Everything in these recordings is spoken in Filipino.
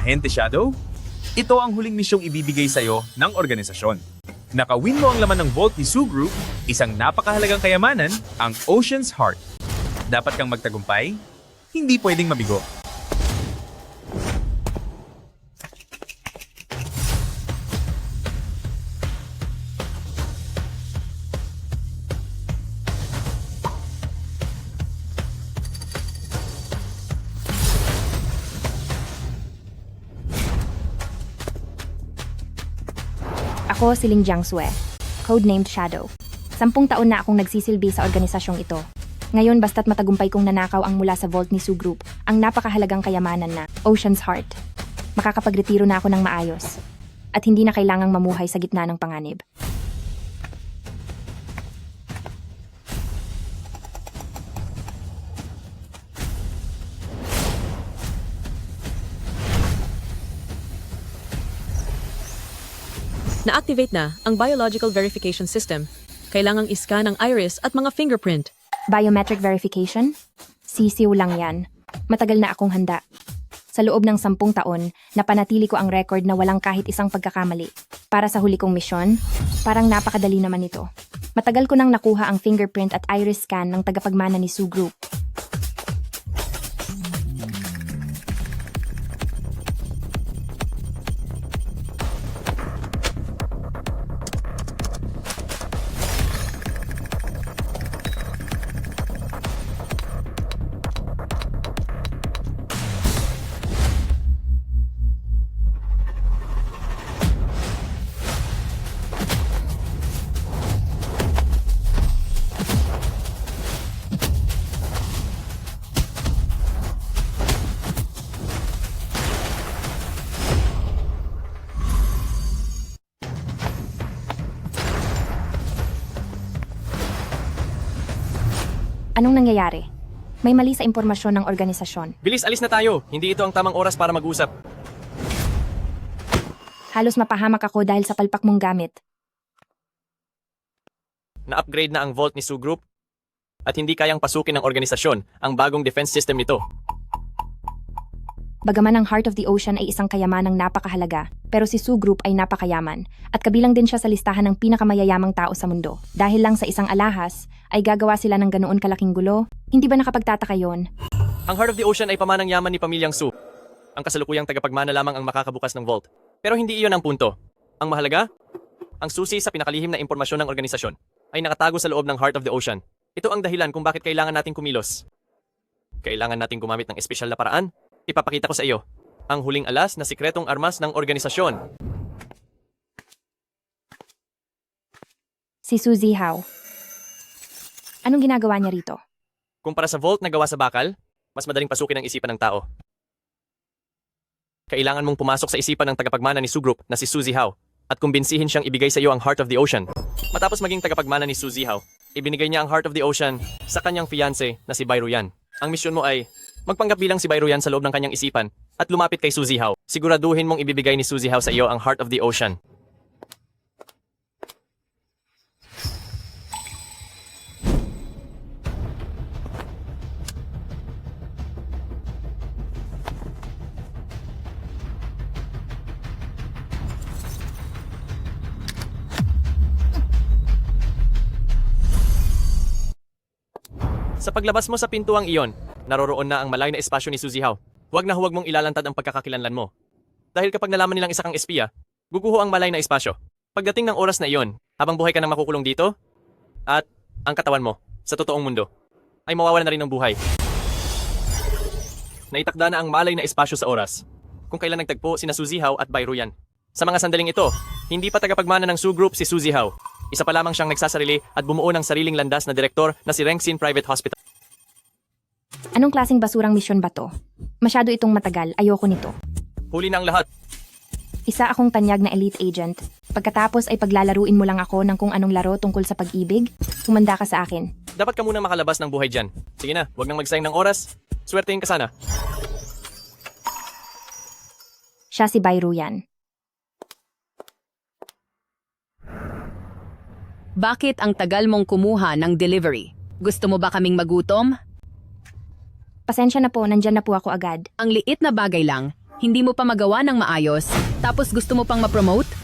Ahente Shadow, ito ang huling misyong ibibigay sa'yo ng organisasyon. Nakawin mo ang laman ng Vault ni Sue Group, isang napakahalagang kayamanan, ang Ocean's Heart. Dapat kang magtagumpay, hindi pwedeng mabigo. Ako si Ling Jiangsue, codenamed Shadow. 10 taon na akong nagsisilbi sa organisasyong ito. Ngayon basta't matagumpay kong nanakaw ang mula sa Vault ni Sue Group, ang napakahalagang kayamanan na Ocean's Heart. Makakapagretiro na ako ng maayos. At hindi na kailangang mamuhay sa gitna ng panganib. Na-activate na ang Biological Verification System. Kailangang iscan ang iris at mga fingerprint. Biometric verification? Sisiw lang yan. Matagal na akong handa. Sa loob ng 10 taon, napanatili ko ang record na walang kahit isang pagkakamali. Para sa huli kong misyon, parang napakadali naman ito. Matagal ko nang nakuha ang fingerprint at iris scan ng tagapagmana ni Sue Group. Anong nangyayari? May mali sa impormasyon ng organisasyon. Bilis, alis na tayo. Hindi ito ang tamang oras para mag-usap. Halos mapahamak ako dahil sa palpak mong gamit. Na-upgrade na ang Vault ni Sue Group at hindi kayang pasukin ng organisasyon ang bagong defense system nito. Bagaman ang Heart of the Ocean ay isang kayamanang napakahalaga, pero si Sue Group ay napakayaman at kabilang din siya sa listahan ng pinakamayayamang tao sa mundo. Dahil lang sa isang alahas, ay gagawa sila ng ganoon kalaking gulo. Hindi ba nakapagtataka yon? Ang Heart of the Ocean ay pamanang yaman ni Pamilyang Sue. Ang kasalukuyang tagapagmana lamang ang makakabukas ng Vault. Pero hindi iyon ang punto. Ang mahalaga, ang susi sa pinakalihim na impormasyon ng organisasyon ay nakatago sa loob ng Heart of the Ocean. Ito ang dahilan kung bakit kailangan nating kumilos. Kailangan nating gumamit ng espesyal na paraan. Ipapakita ko sa iyo ang huling alas na sikretong armas ng organisasyon. Si Suzy Hao. Anong ginagawa niya rito? Kumpara sa Vault na gawa sa bakal, mas madaling pasukin ang isipan ng tao. Kailangan mong pumasok sa isipan ng tagapagmana ni Sue Group na si Suzy Hao at kumbinsihin siyang ibigay sa iyo ang Heart of the Ocean. Matapos maging tagapagmana ni Suzy Hao, ibinigay niya ang Heart of the Ocean sa kanyang fiancé na si Bai Ruyan. Ang misyon mo ay magpanggap bilang si Bai Ruyan sa loob ng kanyang isipan at lumapit kay Suzy Hao. Siguraduhin mong ibibigay ni Suzy Hao sa iyo ang Heart of the Ocean. Sa paglabas mo sa pintuang iyon, naroroon na ang malay na espasyo ni Suzy Hao. Huwag na huwag mong ilalantad ang pagkakakilanlan mo. Dahil kapag nalaman nilang isa kang espiya, guguho ang malay na espasyo. Pagdating ng oras na iyon, habang buhay ka nang makukulong dito, at ang katawan mo, sa totoong mundo, ay mawawalan na rin ng buhay. Naitakda na ang malay na espasyo sa oras, kung kailan nagtagpo sina Suzy Hao at Bai Ruyan. Sa mga sandaling ito, hindi pa tagapagmana ng Sue Group si Suzy Hao. Isa pa lamang siyang nagsasarili at bumuo ng sariling landas na direktor na si Rengsin Private Hospital. Anong klaseng basurang misyon ba to? Masyado itong matagal, ayoko nito. Huli na ang lahat. Isa akong tanyag na elite agent. Pagkatapos ay paglalaruin mo lang ako ng kung anong laro tungkol sa pag-ibig, humanda ka sa akin. Dapat ka muna makalabas ng buhay dyan. Sige na, huwag nang magsayang ng oras. Swertein ka sana. Siya si Bai Ruyan. Bakit ang tagal mong kumuha ng delivery? Gusto mo ba kaming magutom? Pasensya na po, nandyan na po ako agad. Ang liit na bagay lang, Hindi mo pa magawa ng maayos, tapos gusto mo pang ma-promote?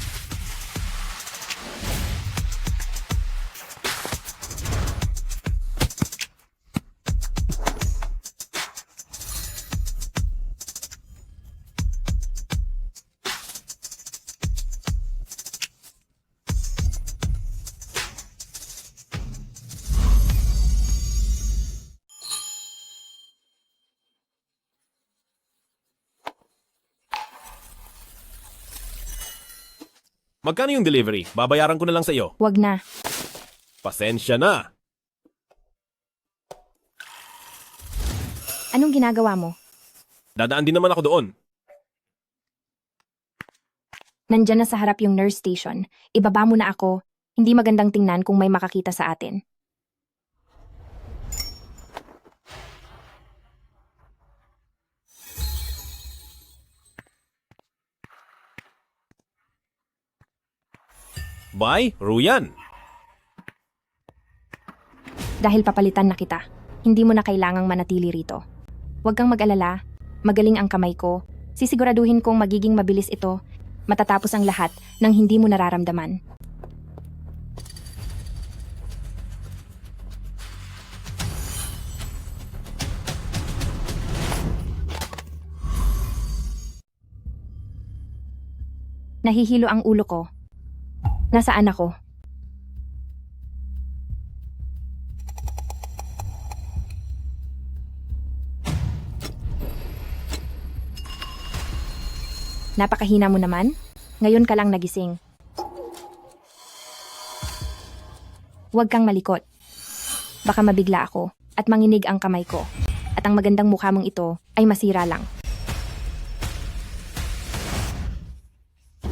Magkano yung delivery? Babayaran ko na lang sa iyo. Wag na. Pasensya na. Anong ginagawa mo? Dadaan din naman ako doon. Nandyan na sa harap yung nurse station. Ibaba mo na ako. Hindi magandang tingnan kung may makakita sa atin. Bye, Ruyan. Dahil papalitan na kita, hindi mo na kailangang manatili rito. Huwag kang mag-alala, magaling ang kamay ko. Sisiguraduhin kong magiging mabilis ito, matatapos ang lahat nang hindi mo nararamdaman. Nahihilo ang ulo ko. Nasaan ako? Napakahina mo naman. Ngayon ka lang nagising. Huwag kang malikot. Baka mabigla ako at manginig ang kamay ko. At ang magandang mukha mong ito ay masira lang.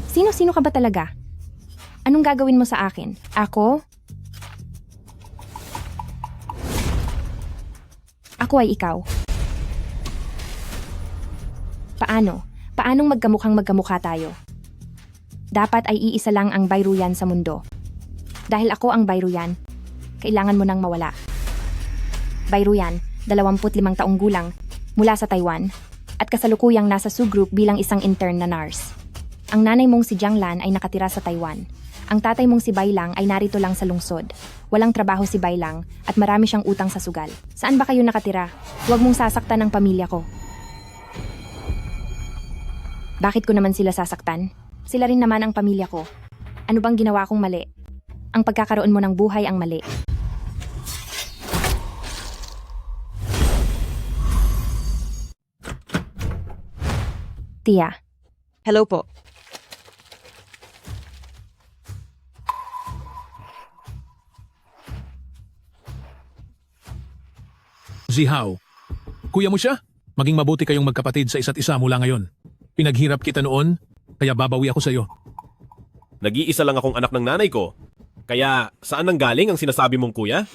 Sino-sino ka ba talaga? Anong gagawin mo sa akin? Ako? Ako ay ikaw. Paano? Paanong magkamukhang magkamukha tayo? Dapat ay iisa lang ang Bayruyan sa mundo. Dahil ako ang Bayruyan, kailangan mo nang mawala. Bayruyan, 25 taong gulang, mula sa Taiwan, at kasalukuyang nasa Su Group bilang isang intern na nurse. Ang nanay mong si Jiang Lan ay nakatira sa Taiwan. Ang tatay mong si Bai Lang ay narito lang sa lungsod. Walang trabaho si Bai Lang at marami siyang utang sa sugal. Saan ba kayo nakatira? Huwag mong sasaktan ang pamilya ko. Bakit ko naman sila sasaktan? Sila rin naman ang pamilya ko. Ano bang ginawa kong mali? Ang pagkakaroon mo ng buhay ang mali. Tia, Hello po. Zihao. Kuya mo siya? Maging mabuti kayong magkapatid sa isa't isa mula ngayon. Pinaghirap kita noon, kaya babawi ako sa iyo. Nag-iisa lang akong anak ng nanay ko. Kaya saan nang galing ang sinasabi mong kuya?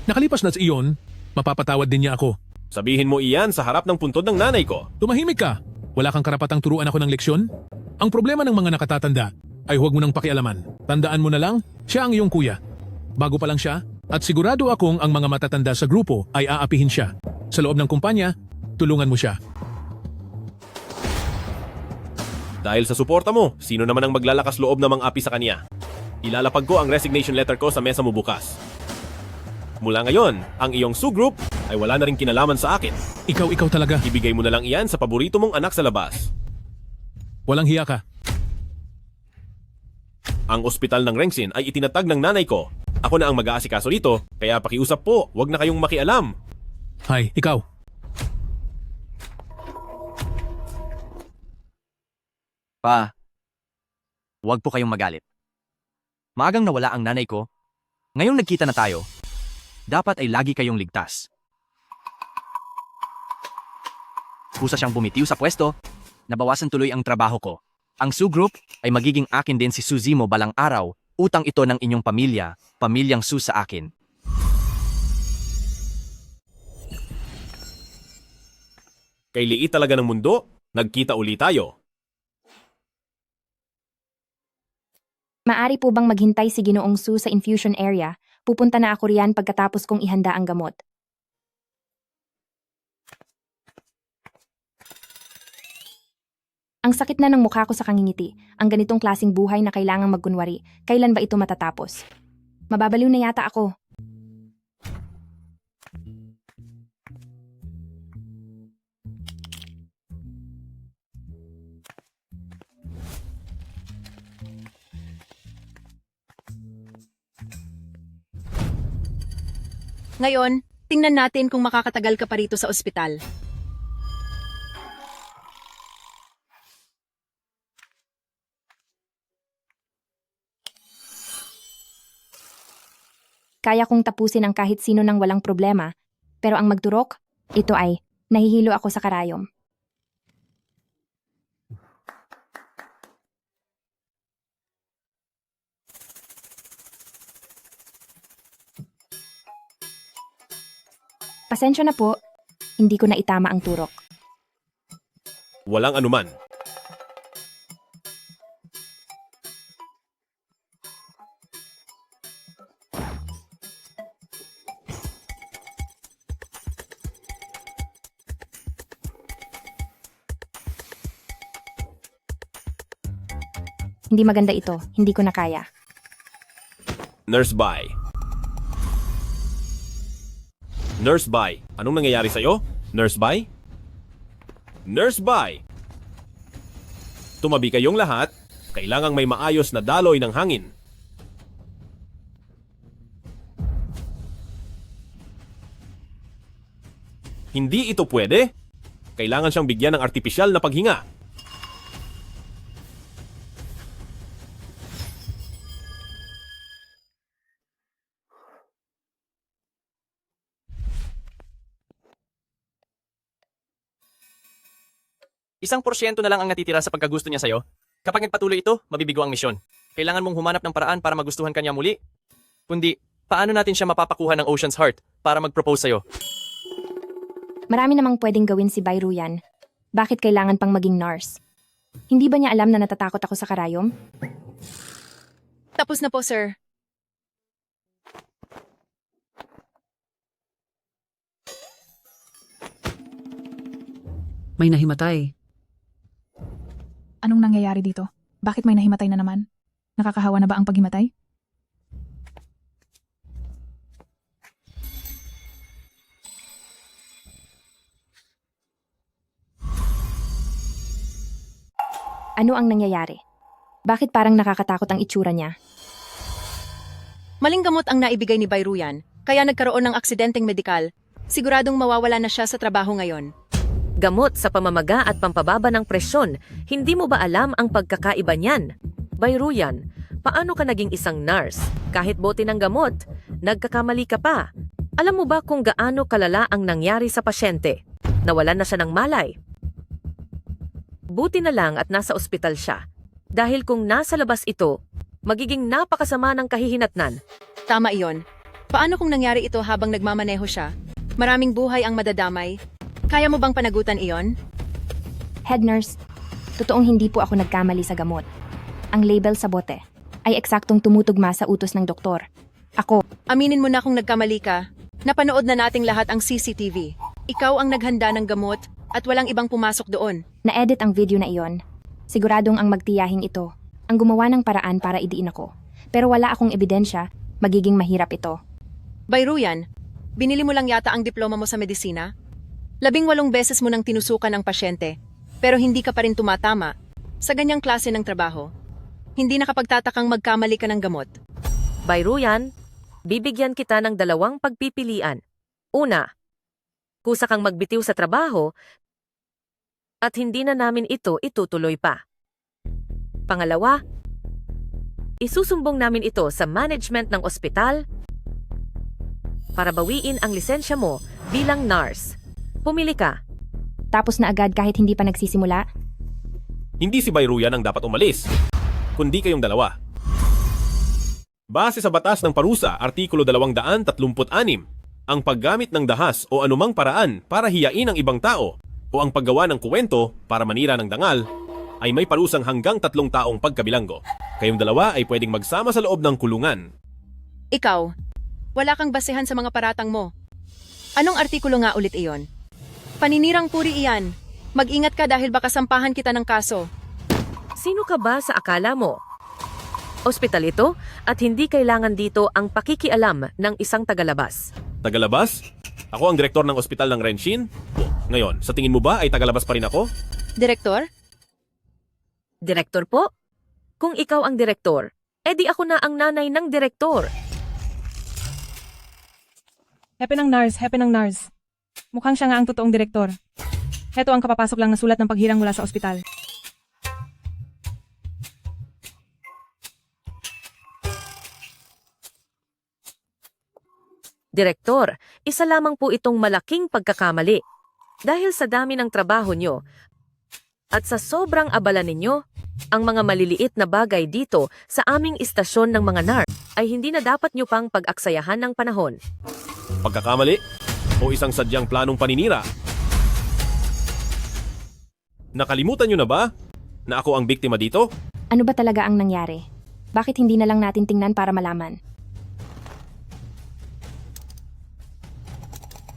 Nakalipas na sa iyon, mapapatawad din niya ako. Sabihin mo iyan sa harap ng puntod ng nanay ko. Tumahimik ka. Wala kang karapatang turuan ako ng leksyon. Ang problema ng mga nakatatanda ay huwag mo nang pakialaman. Tandaan mo na lang, siya ang iyong kuya. Bago pa lang siya, at sigurado akong ang mga matatanda sa grupo ay aapihin siya. Sa loob ng kumpanya, tulungan mo siya. Dahil sa suporta mo, sino naman ang maglalakas loob na mang-api sa kanya? Ilalapag ko ang resignation letter ko sa mesa mo bukas. Mula ngayon, ang iyong Su Group ay wala na rin kinalaman sa akin. Ikaw talaga. Ibigay mo na lang iyan sa paborito mong anak sa labas. Walang hiya ka. Ang ospital ng Rengsin ay itinatag ng nanay ko. Ako na ang mag-aasikaso dito, kaya pakiusap po, wag na kayong makialam. Hay, ikaw. Pa, huwag po kayong magalit. Maagang nawala ang nanay ko. Ngayong nagkita na tayo, dapat ay lagi kayong ligtas. Kusa siyang bumitiw sa pwesto, nabawasan tuloy ang trabaho ko. Ang Su Group ay magiging akin din si Suzimo balang araw. Utang ito ng inyong pamilya, pamilyang Su sa akin. Kay liit talaga ng mundo, nagkita uli tayo. Maari po bang maghintay si Ginoong Su sa infusion area? Pupunta na ako riyan pagkatapos kong ihanda ang gamot. sakit na ng mukha ko sa kangingiti. Ang ganitong klasing buhay na kailangang magkunwari. Kailan ba ito matatapos? Mababaliw na yata ako. Ngayon, tingnan natin kung makakatagal ka pa rito sa ospital. Kaya kong tapusin ang kahit sino ng walang problema. Pero ang magturok, ito ay, nahihilo ako sa karayom. Pasensya na po, hindi ko na itama ang turok. Walang anuman. Hindi maganda ito, hindi ko na kaya. Nurse Bai. Nurse Bai, anong nangyayari sa'yo? Nurse Bai? Nurse Bai! Tumabi kayong lahat. Kailangang may maayos na daloy ng hangin. Hindi ito pwede. Kailangan siyang bigyan ng artipisyal na paghinga. Isang porsyento na lang ang natitira sa pagkagusto niya sa'yo. Kapag nagpatuloy ito, mabibigo ang misyon. Kailangan mong humanap ng paraan para magustuhan kanya muli. Kundi, paano natin siya mapapakuha ng Ocean's Heart para mag-propose sa'yo? Marami namang pwedeng gawin si Bayruyan. Bakit kailangan pang maging nurse? Hindi ba niya alam na natatakot ako sa karayom? Tapos na po, sir. May nahimatay. Anong nangyayari dito? Bakit may nahimatay na naman? Nakakahawa na ba ang paghimatay? Ano ang nangyayari? Bakit parang nakakatakot ang itsura niya? Maling gamot ang naibigay ni Bayruyan, kaya nagkaroon ng aksidenteng medikal. Siguradong mawawala na siya sa trabaho ngayon. Gamot sa pamamaga at pampababa ng presyon, hindi mo ba alam ang pagkakaiba niyan? Bayruyan, paano ka naging isang nurse? Kahit bote ng gamot, nagkakamali ka pa. Alam mo ba kung gaano kalala ang nangyari sa pasyente? Nawalan na siya ng malay. Buti na lang at nasa ospital siya. Dahil kung nasa labas ito, magiging napakasama ng kahihinatnan. Tama iyon. Paano kung nangyari ito habang nagmamaneho siya? Maraming buhay ang madadamay. Kaya mo bang panagutan iyon? Head nurse, totoong hindi po ako nagkamali sa gamot. Ang label sa bote ay eksaktong tumutugma sa utos ng doktor. Ako, Aminin mo na kung nagkamali ka. Napanood na nating lahat ang CCTV. Ikaw ang naghanda ng gamot at walang ibang pumasok doon. na-edit ang video na iyon. Siguradong ang magtiyahing ito ang gumawa ng paraan para idiin ako. Pero wala akong ebidensya, magiging mahirap ito. Bayruyan, binili mo lang yata ang diploma mo sa medisina? 18 beses mo nang tinusukan ang pasyente, pero hindi ka pa rin tumatama sa ganyang klase ng trabaho. Hindi nakapagtatakang magkamali ka ng gamot. Bayruyan, bibigyan kita ng 2 pagpipilian. Una, kusa kang magbitiw sa trabaho at hindi na namin ito itutuloy pa. Pangalawa, isusumbong namin ito sa management ng ospital para bawiin ang lisensya mo bilang nurse. Pumili ka. Tapos na agad kahit hindi pa nagsisimula? Hindi si Bayruyan ang dapat umalis, kundi kayong dalawa. Base sa batas ng parusa, Artikulo 236, ang paggamit ng dahas o anumang paraan para hiyain ang ibang tao o ang paggawa ng kuwento para manira ng dangal ay may parusang hanggang 3 taong pagkabilanggo. Kayong dalawa ay pwedeng magsama sa loob ng kulungan. Ikaw, wala kang basehan sa mga paratang mo. Anong artikulo nga ulit iyon? Paninirang puri iyan. Mag-ingat ka dahil baka sampahan kita ng kaso. Sino ka ba sa akala mo? Ospital ito at hindi kailangan dito ang pakikialam ng isang tagalabas. Tagalabas? Ako ang direktor ng ospital ng Renshin? Ngayon, sa tingin mo ba ay tagalabas pa rin ako? Direktor? Direktor po? Kung ikaw ang direktor, edi ako na ang nanay ng direktor. Happy ng NARS. Mukhang siya nga ang totoong direktor. Heto ang kapapasok lang na sulat ng paghirang mula sa ospital. Direktor, isa lamang po itong malaking pagkakamali. Dahil sa dami ng trabaho nyo at sa sobrang abala ninyo, ang mga maliliit na bagay dito sa aming istasyon ng mga NAR ay hindi na dapat nyo pang pag-aksayahan ng panahon. Pagkakamali? O isang sadyang planong paninira? Nakalimutan nyo na ba na ako ang biktima dito? Ano ba talaga ang nangyari? Bakit hindi na lang natin tingnan para malaman?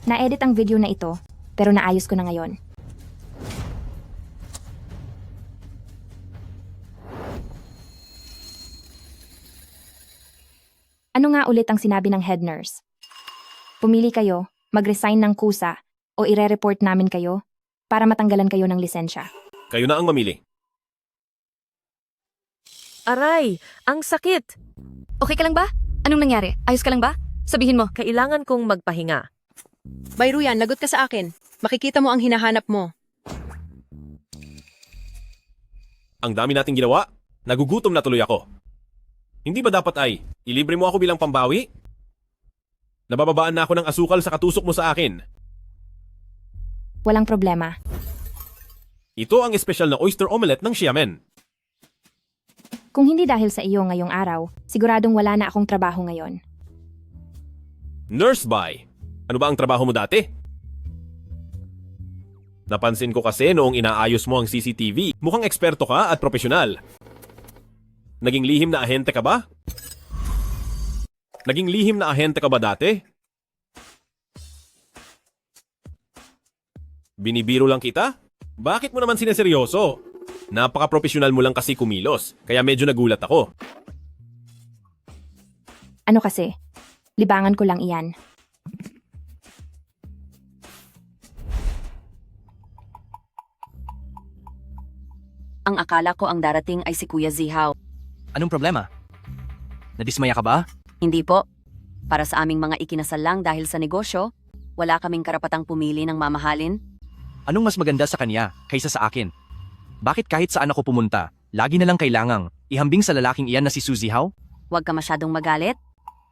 Na-edit ang video na ito, pero naayos ko na ngayon. Ano nga ulit ang sinabi ng head nurse? Pumili kayo, mag-resign ng kusa, o ire-report namin kayo para matanggalan kayo ng lisensya. Kayo na ang mamili. Aray, ang sakit! Okay ka lang ba? Anong nangyari? Ayos ka lang ba? Sabihin mo. Kailangan kong magpahinga. Bayruyan, nagot ka sa akin. Makikita mo ang hinahanap mo. Ang dami nating ginawa. Nagugutom na tuloy ako. Hindi ba dapat ay ilibre mo ako bilang pambawi? Nabababaan na ako ng asukal sa katusok mo sa akin. Walang problema. Ito ang espesyal na oyster omelette ng Xiamen. Kung hindi dahil sa iyo ngayong araw, siguradong wala na akong trabaho ngayon. Nurse by. Ano ba ang trabaho mo dati? Napansin ko kasi noong inaayos mo ang CCTV, mukhang eksperto ka at profesional. Naging lihim na ahente ka ba? Naging lihim na ahente ka ba dati? Binibiro lang kita? Bakit mo naman sineseryoso? Napaka-profesional mo lang kasi kumilos, kaya medyo nagulat ako. Ano kasi? Libangan ko lang iyan. Ang akala ko ang darating ay si Kuya Zihaw. Anong problema? Nadismaya ka ba? Hindi po. Para sa aming mga ikinasal lang dahil sa negosyo, wala kaming karapatang pumili ng mamahalin. Anong mas maganda sa kanya kaysa sa akin? Bakit kahit saan ako pumunta, lagi na lang kailangang ihambing sa lalaking iyan na si Suzy Hao? Huwag ka masyadong magalit.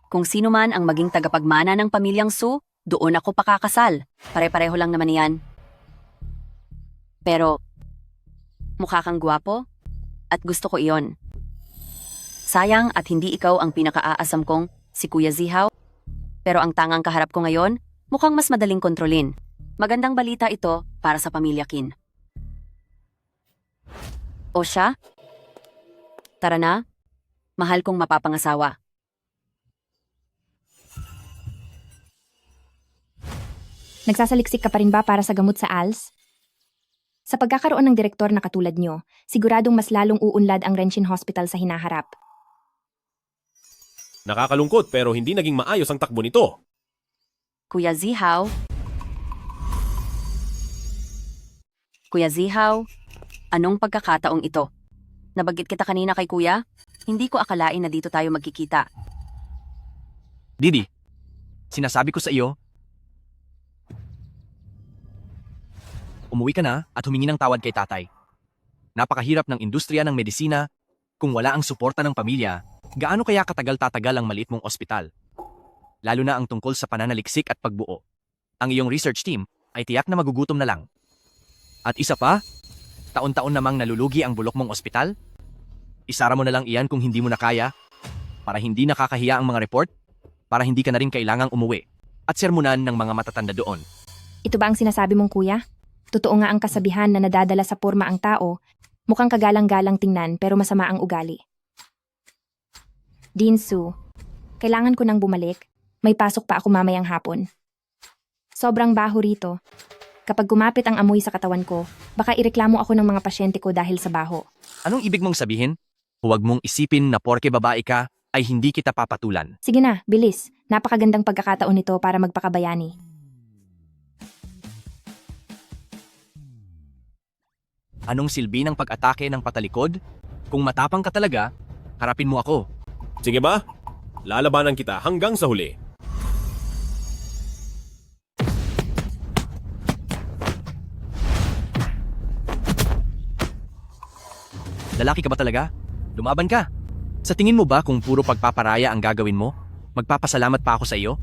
Kung sino man ang maging tagapagmana ng pamilyang Su, doon ako pakakasal. Pare-pareho lang naman iyan. Pero, mukha kang gwapo at gusto ko iyon. Sayang at hindi ikaw ang pinakaaasam kong si Kuya Zihaw. Pero ang tangang kaharap ko ngayon, mukhang mas madaling kontrolin. Magandang balita ito para sa pamilya Kin. O siya? Tara na, mahal kong mapapangasawa. Nagsasaliksik ka pa rin ba para sa gamot sa ALS? Sa pagkakaroon ng direktor na katulad nyo, siguradong mas lalong uunlad ang Renshin Hospital sa hinaharap. Nakakalungkot pero hindi naging maayos ang takbo nito. Kuya Zihaw? Kuya Zihaw, anong pagkakataong ito? Nabanggit kita kanina kay Kuya? Hindi ko akalain na dito tayo magkikita. Didi, sinasabi ko sa iyo, umuwi ka na at humingi ng tawad kay tatay. Napakahirap ng industriya ng medisina kung wala ang suporta ng pamilya. Gaano kaya katagal-tatagal ang maliit mong ospital? Lalo na ang tungkol sa pananaliksik at pagbuo. Ang iyong research team ay tiyak na magugutom na lang. At isa pa, taon-taon namang nalulugi ang bulok mong ospital? Isara mo na lang iyan kung hindi mo na kaya, para hindi nakakahiya ang mga report, para hindi ka na rin kailangang umuwi, at sermonan ng mga matatanda doon. Ito ba ang sinasabi mong kuya? Totoo nga ang kasabihan na nadadala sa porma ang tao, mukhang kagalang-galang tingnan pero masama ang ugali. Dean Su, kailangan ko nang bumalik. May pasok pa ako mamayang hapon. Sobrang baho rito. Kapag kumapit ang amoy sa katawan ko, baka ireklamo ako ng mga pasyente ko dahil sa baho. Anong ibig mong sabihin? Huwag mong isipin na porke babae ka, ay hindi kita papatulan. Sige na, bilis. Napakagandang pagkakataon nito para magpakabayani. Anong silbi ng pag-atake ng patalikod? Kung matapang ka talaga, harapin mo ako. Sige ba? Lalabanan kita hanggang sa huli. Lalaki ka ba talaga? Lumaban ka. Sa tingin mo ba kung puro pagpaparaya ang gagawin mo, magpapasalamat pa ako sa iyo?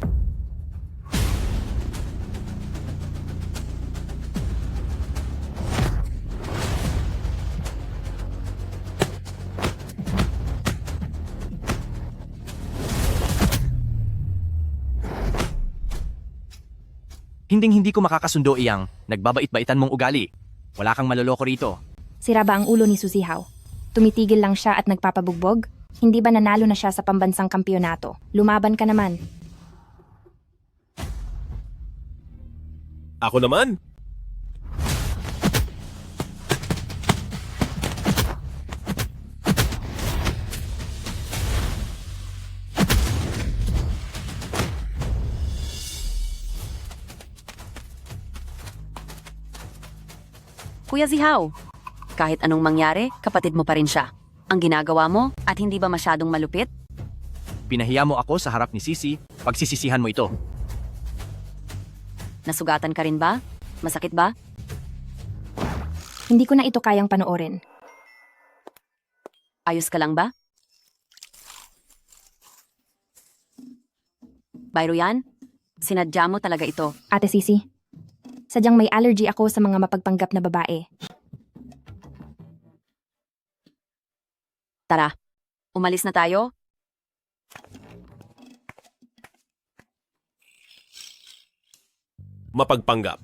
Hinding-hindi ko makakasundo iyang nagbabait-baitan mong ugali. Wala kang maloloko rito. Sira ba ang ulo ni Susihaw? Tumitigil lang siya at nagpapabugbog? Hindi ba nanalo na siya sa pambansang kampyonato? Lumaban ka naman. Ako naman? Kuya Zihaw, kahit anong mangyari, kapatid mo pa rin siya. Ang ginagawa mo at hindi ba masyadong malupit? Pinahiya mo ako sa harap ni Sisi, pagsisisihan mo ito. Nasugatan ka rin ba? Masakit ba? Hindi ko na ito kayang panoorin. Ayos ka lang ba? Bayro yan? Sinadya mo talaga ito. Ate Sisi, sadyang may allergy ako sa mga mapagpanggap na babae. Tara, umalis na tayo? Mapagpanggap.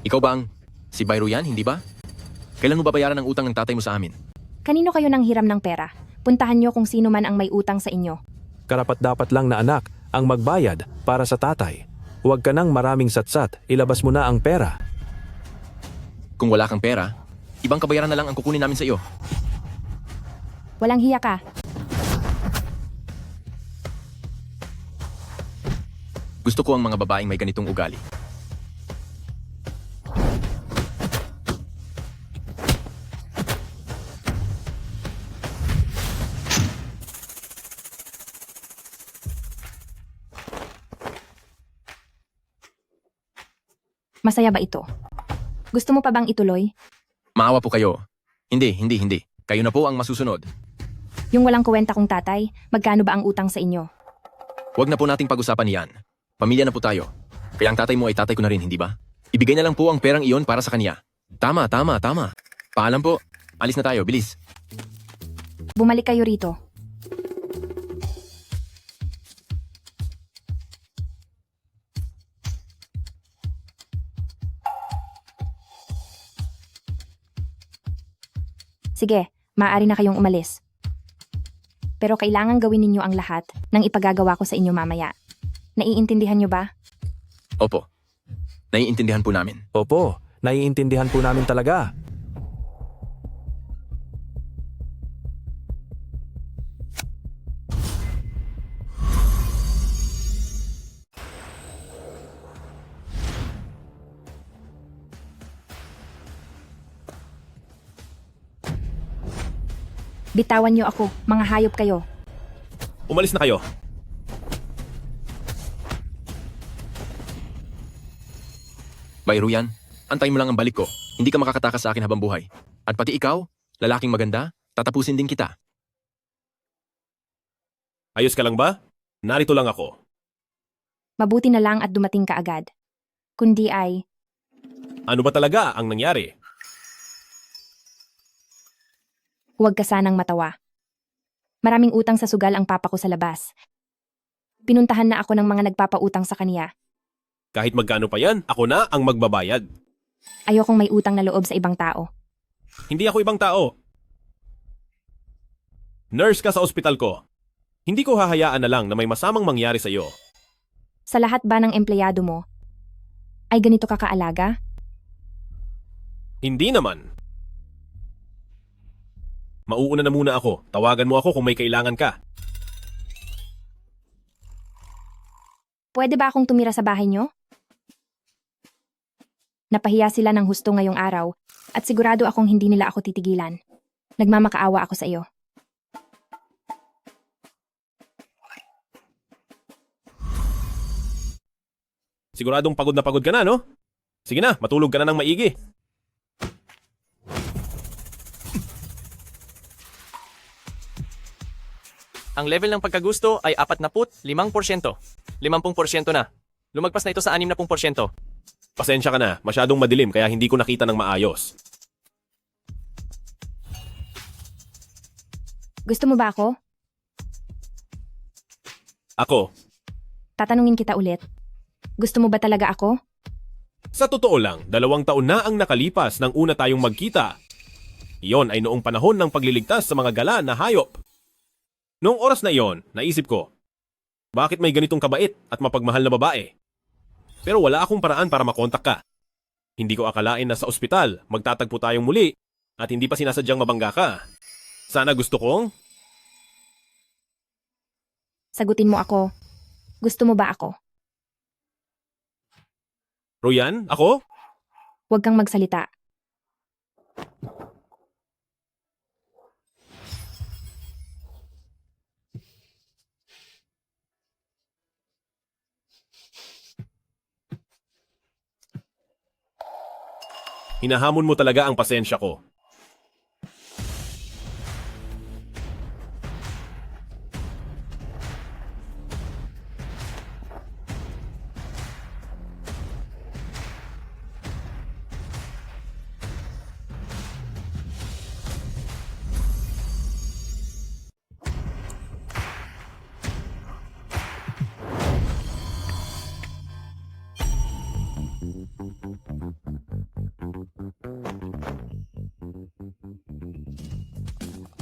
Ikaw bang si Bayro yan, hindi ba? Kailan mo babayaran ang utang ng tatay mo sa amin? Kanino kayo nang hiram ng pera? Puntahan nyo kung sino man ang may utang sa inyo. Karapat-dapat lang na anak ang magbayad para sa tatay. Huwag ka nang maraming satsat, ilabas mo na ang pera. Kung wala kang pera, ibang kabayaran na lang ang kukunin namin sa iyo. Walang hiya ka. Gusto ko ang mga babaeng may ganitong ugali. Masaya ba ito? Gusto mo pa bang ituloy? Maawa po kayo. Hindi. Kayo na po ang masusunod. Yung walang kuwenta kong tatay, magkano ba ang utang sa inyo? Huwag na po nating pag-usapan iyan. Pamilya na po tayo. Kaya ang tatay mo ay tatay ko na rin, hindi ba? Ibigay na lang po ang perang iyon para sa kanya. Tama. Paalam po. Alis na tayo, bilis. Bumalik kayo rito. Sige, maaari na kayong umalis. Pero kailangan gawin ninyo ang lahat ng ipagagawa ko sa inyo mamaya. Naiintindihan nyo ba? Opo. Naiintindihan po namin. Opo, naiintindihan po namin talaga. Bitawan nyo ako, mga hayop kayo. Umalis na kayo. Bayro yan, antayin mo lang ang balik ko. Hindi ka makakatakas sa akin habang buhay. At pati ikaw, lalaking maganda, tatapusin din kita. Ayos ka lang ba? Narito lang ako. Mabuti na lang at dumating ka agad. Kundi ay, Ano ba talaga ang nangyari? huwag ka sanang matawa. Maraming utang sa sugal ang papa ko sa labas. Pinuntahan na ako ng mga nagpapautang sa kaniya. Kahit magkano pa yan, ako na ang magbabayad. Ayokong may utang na loob sa ibang tao. Hindi ako ibang tao. Nurse ka sa ospital ko. Hindi ko hahayaan na lang na may masamang mangyari sa iyo. Sa lahat ba ng empleyado mo, ay ganito ka kaalaga? Hindi naman. Mauuna na muna ako. Tawagan mo ako kung may kailangan ka. Pwede ba akong tumira sa bahay nyo? Napahiya sila ng husto ngayong araw at sigurado akong hindi nila ako titigilan. Nagmamakaawa ako sa iyo. Siguradong pagod na pagod ka na, no? Sige na, matulog ka na ng maigi. Ang level ng pagkagusto ay 45%. 50% na. Lumagpas na ito sa 60%. Pasensya ka na, masyadong madilim kaya hindi ko nakita ng maayos. Gusto mo ba ako? Ako, Tatanungin kita ulit. Gusto mo ba talaga ako? sa totoo lang, 2 taon na ang nakalipas nang una tayong magkita. Iyon ay noong panahon ng pagliligtas sa mga gala na hayop. Noong oras na iyon, naisip ko, bakit may ganitong kabait at mapagmahal na babae? Pero wala akong paraan para makontak ka. Hindi ko akalain na sa ospital, magtatagpo tayong muli at hindi pa sinasadyang mabangga ka. Sana gusto kong... Sagutin mo ako. Gusto mo ba ako? Royan, ako? Huwag kang magsalita. Hinahamon mo talaga ang pasensya ko.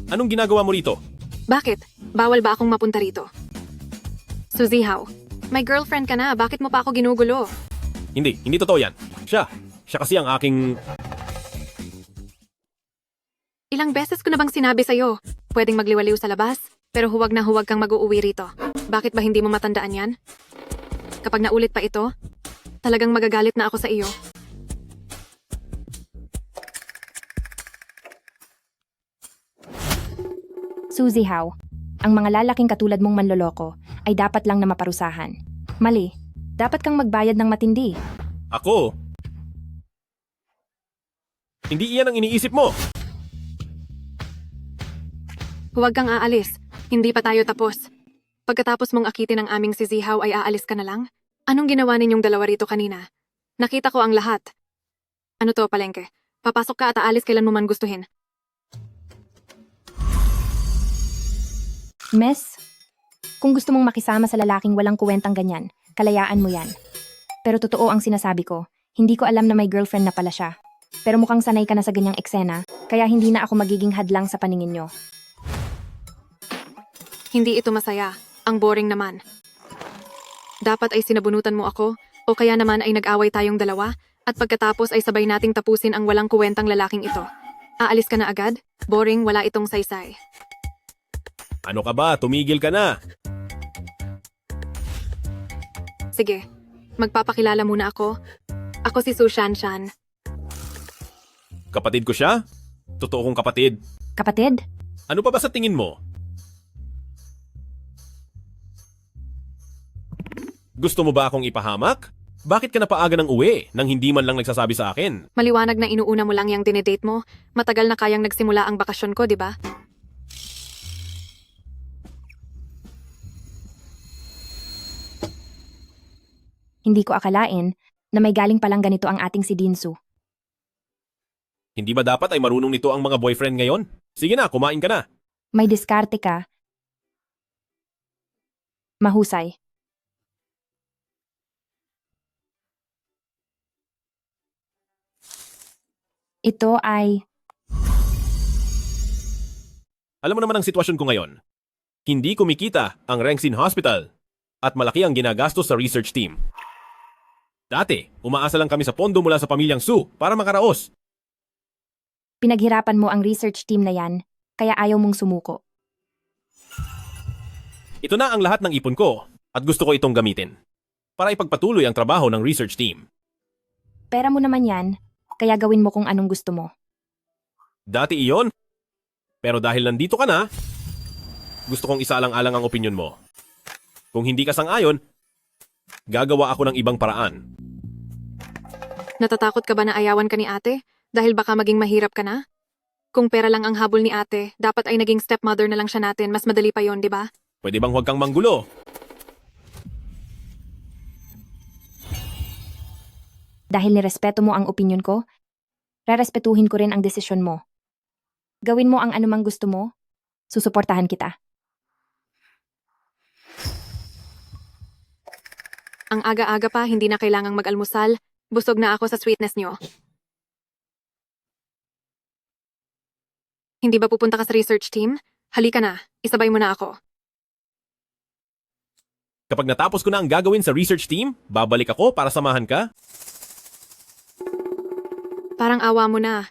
Anong ginagawa mo rito? Bakit? Bawal ba akong mapunta rito? Suzihaw, may girlfriend ka na. Bakit mo pa ako ginugulo? Hindi totoo yan. Siya kasi ang aking... Ilang beses ko na bang sinabi sa'yo, pwedeng magliwaliw sa labas, pero huwag na huwag kang mag-uuwi rito. Bakit ba hindi mo matandaan yan? Kapag naulit pa ito, talagang magagalit na ako sa iyo. Suzy Howe, ang mga lalaking katulad mong manloloko ay dapat lang na maparusahan. Mali, dapat kang magbayad ng matindi. Ako? Hindi iyan ang iniisip mo. Huwag kang aalis. Hindi pa tayo tapos. Pagkatapos mong akitin ang aming si Zihaw ay aalis ka na lang? Anong ginawa ninyong dalawa rito kanina? Nakita ko ang lahat. Ano to, palengke? Papasok ka at aalis kailan mo man gustuhin. Miss, kung gusto mong makisama sa lalaking walang kuwentang ganyan, kalayaan mo yan. Pero totoo ang sinasabi ko, hindi ko alam na may girlfriend na pala siya. Pero mukhang sanay ka na sa ganyang eksena, kaya hindi na ako magiging hadlang sa paningin nyo. Hindi ito masaya. Ang boring naman. Dapat ay sinabunutan mo ako, o kaya naman ay nag-away tayong dalawa, at pagkatapos ay sabay nating tapusin ang walang kuwentang lalaking ito. Aalis ka na agad? Boring, wala itong saysay. Ano ka ba? Tumigil ka na. Sige, magpapakilala muna ako. Ako si Su Shanshan. Kapatid ko siya? Totoo kong kapatid. Kapatid? Ano pa ba sa tingin mo? Gusto mo ba akong ipahamak? Bakit ka napaaga ng uwi nang hindi man lang nagsasabi sa akin? Maliwanag na inuuna mo lang yung dinedate mo. Matagal na kayang nagsimula ang bakasyon ko, di ba? Hindi ko akalain na may galing palang ganito ang ating si Dinsu. Hindi ba dapat ay marunong nito ang mga boyfriend ngayon? Sige na, kumain ka na. May diskarte ka. Mahusay. Ito ay... Alam mo naman ang sitwasyon ko ngayon. Hindi kumikita ang Rengsin Hospital at malaki ang ginagastos sa research team. Dati, umaasa lang kami sa pondo mula sa pamilyang Su para makaraos. Pinaghirapan mo ang research team na yan, kaya ayaw mong sumuko. Ito na ang lahat ng ipon ko at gusto ko itong gamitin para ipagpatuloy ang trabaho ng research team. Pera mo naman yan, kaya gawin mo kung anong gusto mo. Dati iyon, pero dahil nandito ka na, gusto kong isaalang-alang ang opinyon mo. Kung hindi ka sang-ayon, gagawa ako ng ibang paraan. Natatakot ka ba na ayawan ka ni ate? Dahil baka maging mahirap ka na? Kung pera lang ang habol ni ate, dapat ay naging stepmother na lang siya natin. Mas madali pa yon, di ba? Pwede bang huwag kang manggulo? Dahil nirespeto mo ang opinyon ko, rerespetuhin ko rin ang desisyon mo. Gawin mo ang anumang gusto mo, susuportahan kita. Ang aga-aga pa, hindi na kailangang mag-almusal. Busog na ako sa sweetness nyo. Hindi ba pupunta ka sa research team? Halika na, isabay mo na ako. Kapag natapos ko na ang gagawin sa research team, babalik ako para samahan ka? Parang awa mo na.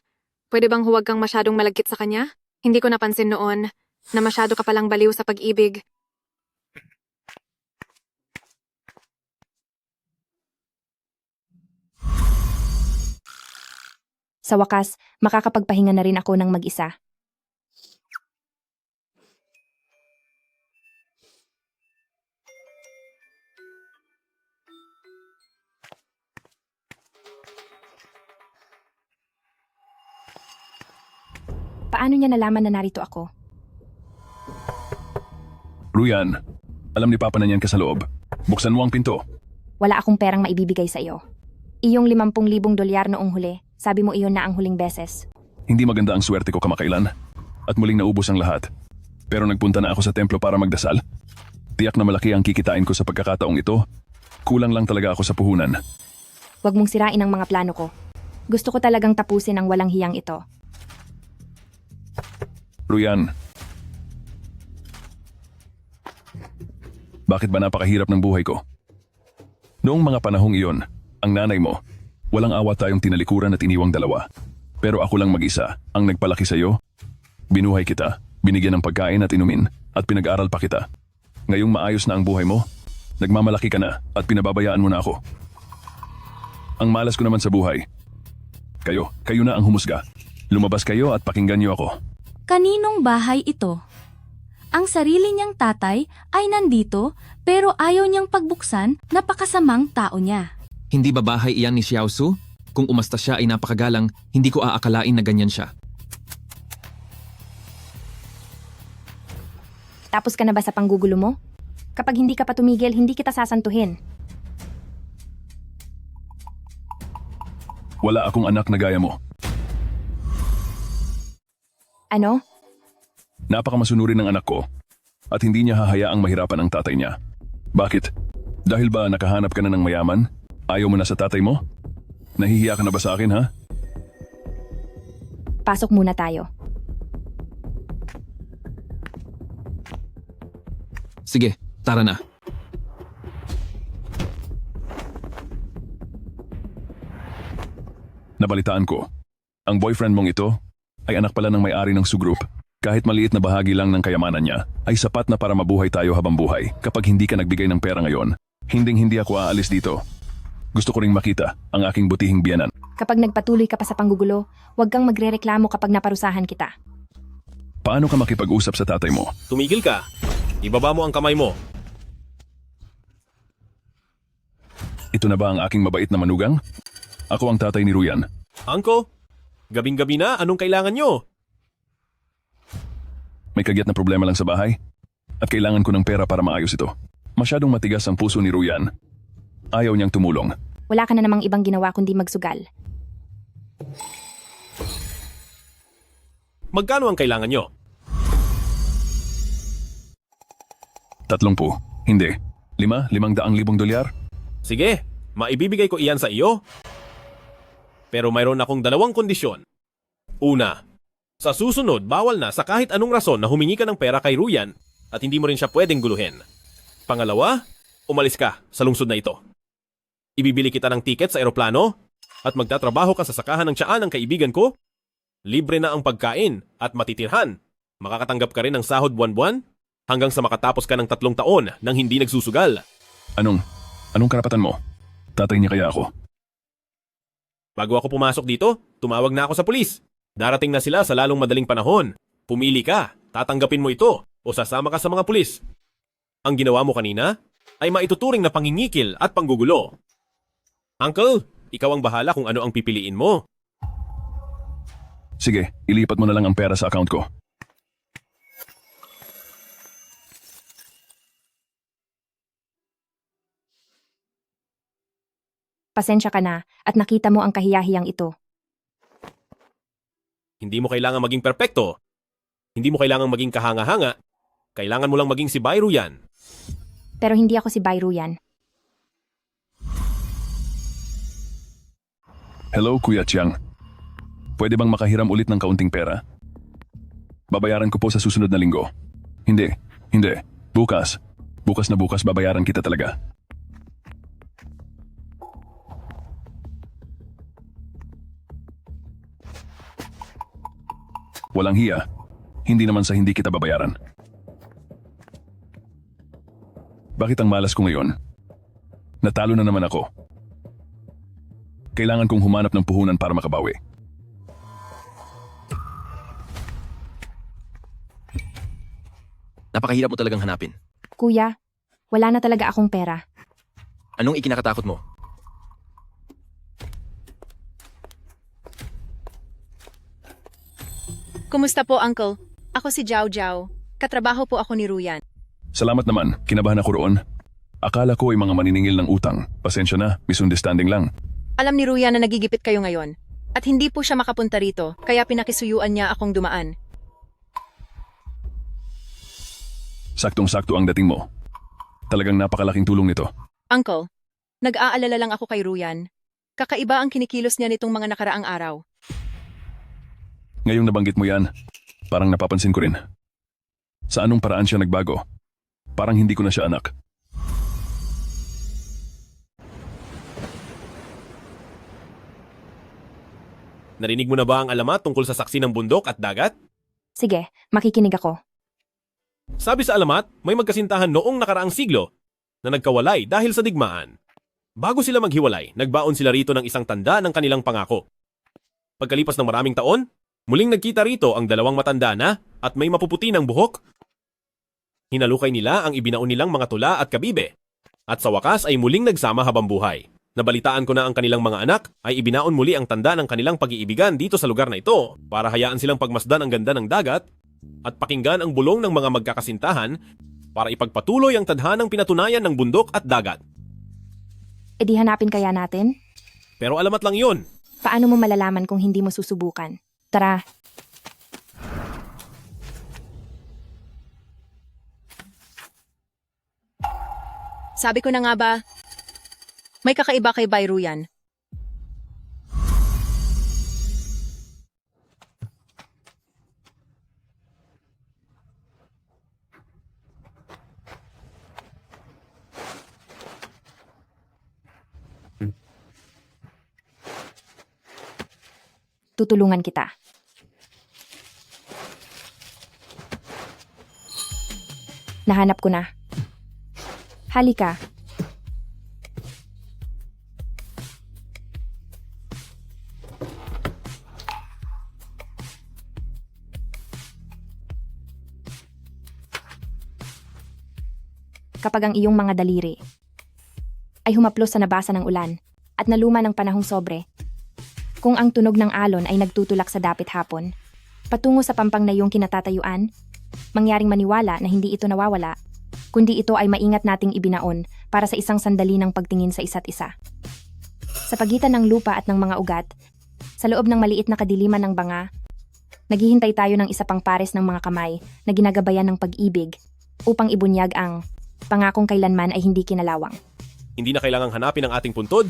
Pwede bang huwag kang masyadong malagkit sa kanya? Hindi ko napansin noon na masyado ka palang baliw sa pag-ibig. Sa wakas, makakapagpahinga na rin ako ng mag-isa. Paano niya nalaman na narito ako? Ruyan, alam ni Papa na niyan ka sa loob. Buksan mo ang pinto. Wala akong perang maibibigay sa iyo. Iyong 50,000 dolyar noong huli, sabi mo iyon na ang huling beses. Hindi maganda ang swerte ko kamakailan. At muling naubos ang lahat. Pero nagpunta na ako sa templo para magdasal. Tiyak na malaki ang kikitain ko sa pagkakataong ito. Kulang lang talaga ako sa puhunan. Huwag mong sirain ang mga plano ko. Gusto ko talagang tapusin ang walang hiyang ito. Ruyan, bakit ba napakahirap ng buhay ko? Noong mga panahong iyon, ang nanay mo, walang awa tayong tinalikuran at iniwang dalawa. Pero ako lang mag-isa ang nagpalaki sa iyo. Binuhay kita, binigyan ng pagkain at inumin, at pinag-aral pa kita. Ngayong maayos na ang buhay mo, nagmamalaki ka na at pinababayaan mo na ako. Ang malas ko naman sa buhay. Kayo na ang humusga. Lumabas kayo at pakinggan niyo ako. Kaninong bahay ito? Ang sarili niyang tatay ay nandito pero ayaw niyang pagbuksan, napakasamang tao niya. Hindi ba bahay iyan ni Xiaosu? Kung umasta siya ay napakagalang, hindi ko aakalain na ganyan siya. Tapos ka na ba sa panggugulo mo? Kapag hindi ka pa tumigil, hindi kita sasantuhin. Wala akong anak na gaya mo. Ano? Napakamasunurin ng anak ko at hindi niya hahayaang mahirapan ang tatay niya. Bakit? Dahil ba nakahanap ka na ng mayaman? Ayaw mo na sa tatay mo? Nahihiya ka na ba sa akin, ha? Pasok muna tayo. Sige, tara na. Nabalitaan ko, ang boyfriend mong ito ay anak pala ng may-ari ng Su Group. Kahit maliit na bahagi lang ng kayamanan niya, ay sapat na para mabuhay tayo habang buhay. Kapag hindi ka nagbigay ng pera ngayon, hinding-hindi ako aalis dito. Gusto ko ring makita ang aking butihing biyanan. Kapag nagpatuloy ka pa sa panggugulo, huwag kang magrereklamo kapag naparusahan kita. Paano ka makipag-usap sa tatay mo? Tumigil ka. Ibaba mo ang kamay mo. Ito na ba ang aking mabait na manugang? Ako ang tatay ni Ruyan. Angko, gabing-gabi na, anong kailangan nyo? May kagyat na problema lang sa bahay at kailangan ko ng pera para maayos ito. Masyadong matigas ang puso ni Ruyan. Ayaw niyang tumulong. Wala ka na namang ibang ginawa kundi magsugal. Magkano ang kailangan nyo? 30. Hindi. 500,000 dolyar? Sige, maibibigay ko iyan sa iyo. Pero mayroon akong 2 kondisyon. Una, sa susunod, bawal na sa kahit anong rason na humingi ka ng pera kay Ruyan at hindi mo rin siya pwedeng guluhin. Pangalawa, umalis ka sa lungsod na ito. Ibibili kita ng tiket sa eroplano at magtatrabaho ka sa sakahan ng tiyaan ng kaibigan ko. Libre na ang pagkain at matitirhan. Makakatanggap ka rin ng sahod buwan-buwan hanggang sa makatapos ka ng 3 taon nang hindi nagsusugal. Anong karapatan mo? Tatay niya kaya ako? Bago ako pumasok dito, tumawag na ako sa pulis. Darating na sila sa lalong madaling panahon. Pumili ka, tatanggapin mo ito o sasama ka sa mga pulis. Ang ginawa mo kanina ay maituturing na pangingikil at panggugulo. Uncle, ikaw ang bahala kung ano ang pipiliin mo. Sige, ilipat mo na lang ang pera sa account ko. Pasensya ka na at nakita mo ang kahiyahiyang ito. Hindi mo kailangan maging perpekto. Hindi mo kailangan maging kahanga-hanga. Kailangan mo lang maging si Bayro yan. Pero hindi ako si Bayro yan. Hello, Kuya Chiang. Pwede bang makahiram ulit ng kaunting pera? Babayaran ko po sa susunod na linggo. Hindi. Bukas. Bukas na bukas babayaran kita talaga. Walang hiya. Hindi naman sa hindi kita babayaran. Bakit ang malas ko ngayon? Natalo na naman ako. Kailangan kong humanap ng puhunan para makabawi. Napakahirap mo talagang hanapin. Kuya, wala na talaga akong pera. Anong ikinakatakot mo? Kumusta po, Uncle? Ako si Jiao Jiao. Katrabaho po ako ni Ruyan. Salamat naman, kinabahan ako roon. Akala ko ay mga maniningil ng utang. Pasensya na, misunderstanding lang. Alam ni Ruyan na nagigipit kayo ngayon. At hindi po siya makapunta rito, kaya pinakisuyuan niya akong dumaan. Saktong-sakto ang dating mo. Talagang napakalaking tulong nito. Uncle, nag-aalala lang ako kay Ruyan. Kakaiba ang kinikilos niya nitong mga nakaraang araw. Ngayong nabanggit mo yan, parang napapansin ko rin. Sa anong paraan siya nagbago? Parang hindi ko na siya anak. Narinig mo na ba ang alamat tungkol sa saksi ng bundok at dagat? Sige, makikinig ako. Sabi sa alamat, may magkasintahan noong nakaraang siglo na nagkawalay dahil sa digmaan. Bago sila maghiwalay, nagbaon sila rito ng isang tanda ng kanilang pangako. Pagkalipas ng maraming taon, muling nagkita rito ang dalawang matanda na at may mapuputi ng buhok. Hinalukay nila ang ibinaon nilang mga tula at kabibe. At sa wakas ay muling nagsama habang buhay. Nabalitaan ko na ang kanilang mga anak ay ibinaon muli ang tanda ng kanilang pag-iibigan dito sa lugar na ito para hayaan silang pagmasdan ang ganda ng dagat at pakinggan ang bulong ng mga magkakasintahan para ipagpatuloy ang tadhanang pinatunayan ng bundok at dagat. E di hanapin kaya natin? Pero alamat lang yun. Paano mo malalaman kung hindi mo susubukan? Tara. Sabi ko na nga ba, may kakaiba kay Bayro yan. Tutulungan kita. Nahanap ko na. Halika. Kapag ang iyong mga daliri ay humaplos sa nabasa ng ulan at naluma ng panahong sobre, kung ang tunog ng alon ay nagtutulak sa dapit hapon, patungo sa pampang na iyong kinatatayuan, mangyaring maniwala na hindi ito nawawala, kundi ito ay maingat nating ibinaon para sa isang sandali ng pagtingin sa isa't isa. Sa pagitan ng lupa at ng mga ugat, sa loob ng maliit na kadiliman ng banga, naghihintay tayo ng isa pang pares ng mga kamay na ginagabayan ng pag-ibig upang ibunyag ang pangakong kailanman ay hindi kinalawang. Hindi na kailangang hanapin ang ating puntod.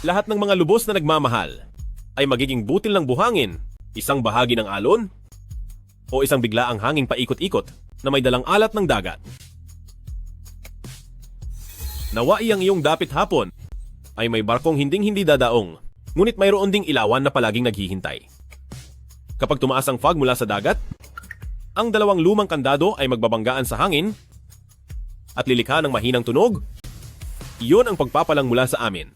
Lahat ng mga lubos na nagmamahal ay magiging butil ng buhangin Isang bahagi ng alon? O isang biglaang hanging paikot-ikot na may dalang alat ng dagat? Nawai ang iyong dapit hapon ay may barkong hinding-hindi dadaong, ngunit mayroon ding ilawan na palaging naghihintay. Kapag tumaas ang fog mula sa dagat, ang dalawang lumang kandado ay magbabanggaan sa hangin at lilikha ng mahinang tunog. Iyon ang pagpapalang mula sa amin.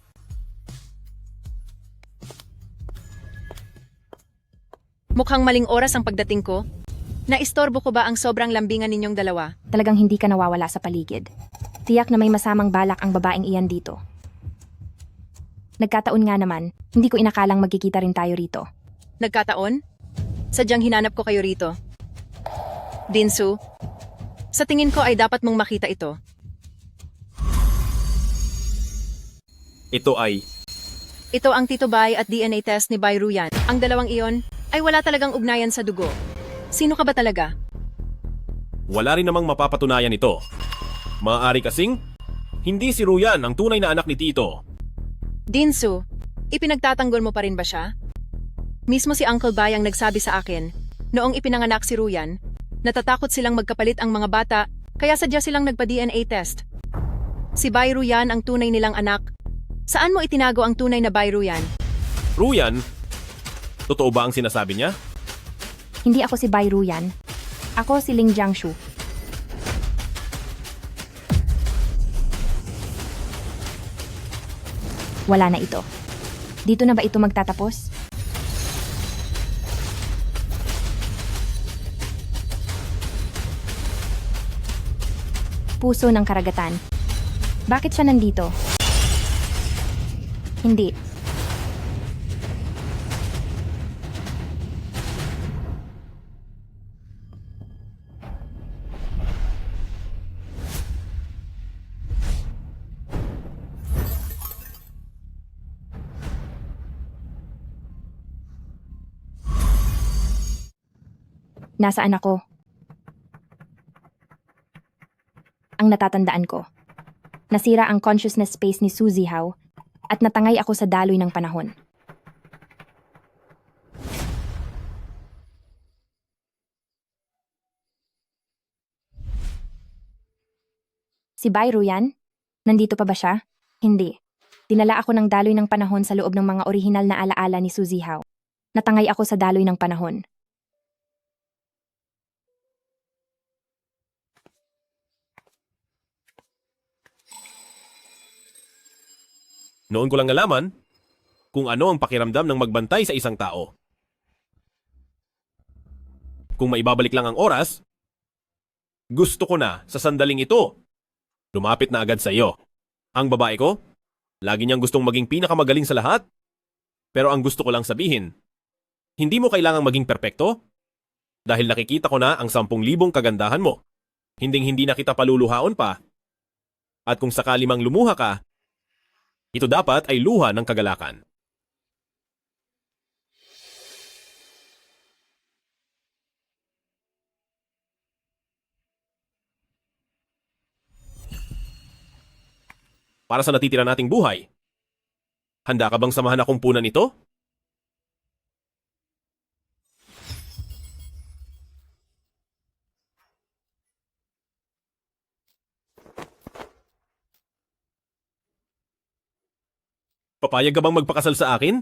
Mukhang maling oras ang pagdating ko. Naistorbo ko ba ang sobrang lambingan ninyong dalawa? Talagang hindi ka nawawala sa paligid. Tiyak na may masamang balak ang babaeng iyan dito. Nagkataon nga naman, hindi ko inakalang magkikita rin tayo rito. Nagkataon? Sadyang hinanap ko kayo rito. Dinsu, sa tingin ko ay dapat mong makita ito. Ito ay... Ito ang Tito Bai at DNA test ni Bai Ruyan. Ang dalawang iyon ay wala talagang ugnayan sa dugo. Sino ka ba talaga? Wala rin namang mapapatunayan ito. Maaari kasing, hindi si Ruyan ang tunay na anak ni Tito. Dinsu, ipinagtatanggol mo pa rin ba siya? Mismo si Uncle Bai ang nagsabi sa akin, noong ipinanganak si Ruyan, natatakot silang magkapalit ang mga bata, kaya sadya silang nagpa-DNA test. Si Bai Ruyan ang tunay nilang anak. Saan mo itinago ang tunay na Bai Ruyan? Ruyan? Totoo ba ang sinasabi niya? Hindi ako si Bai Ruyan. Ako si Ling Jiangshu. Wala na ito. Dito na ba ito magtatapos? Puso ng karagatan. Bakit siya nandito? Hindi. Nasaan ako? Ang natatandaan ko. Nasira ang consciousness space ni Su Zihao at natangay ako sa daloy ng panahon. Si Bai Ruyan? Nandito pa ba siya? Hindi. Dinala ako ng daloy ng panahon sa loob ng mga orihinal na alaala ni Su Zihao. Natangay ako sa daloy ng panahon. Noon ko lang nalaman kung ano ang pakiramdam ng magbantay sa isang tao. Kung maibabalik lang ang oras, gusto ko na sa sandaling ito. Lumapit na agad sa iyo. Ang babae ko, lagi niyang gustong maging pinakamagaling sa lahat. Pero ang gusto ko lang sabihin, hindi mo kailangang maging perpekto. Dahil nakikita ko na ang 10,000 kagandahan mo. Hinding-hindi na kita paluluhaon pa. At kung sakali mang lumuha ka, ito dapat ay luha ng kagalakan. Para sa natitira nating buhay, handa ka bang samahan akong punan ito? Papayag ka bang magpakasal sa akin?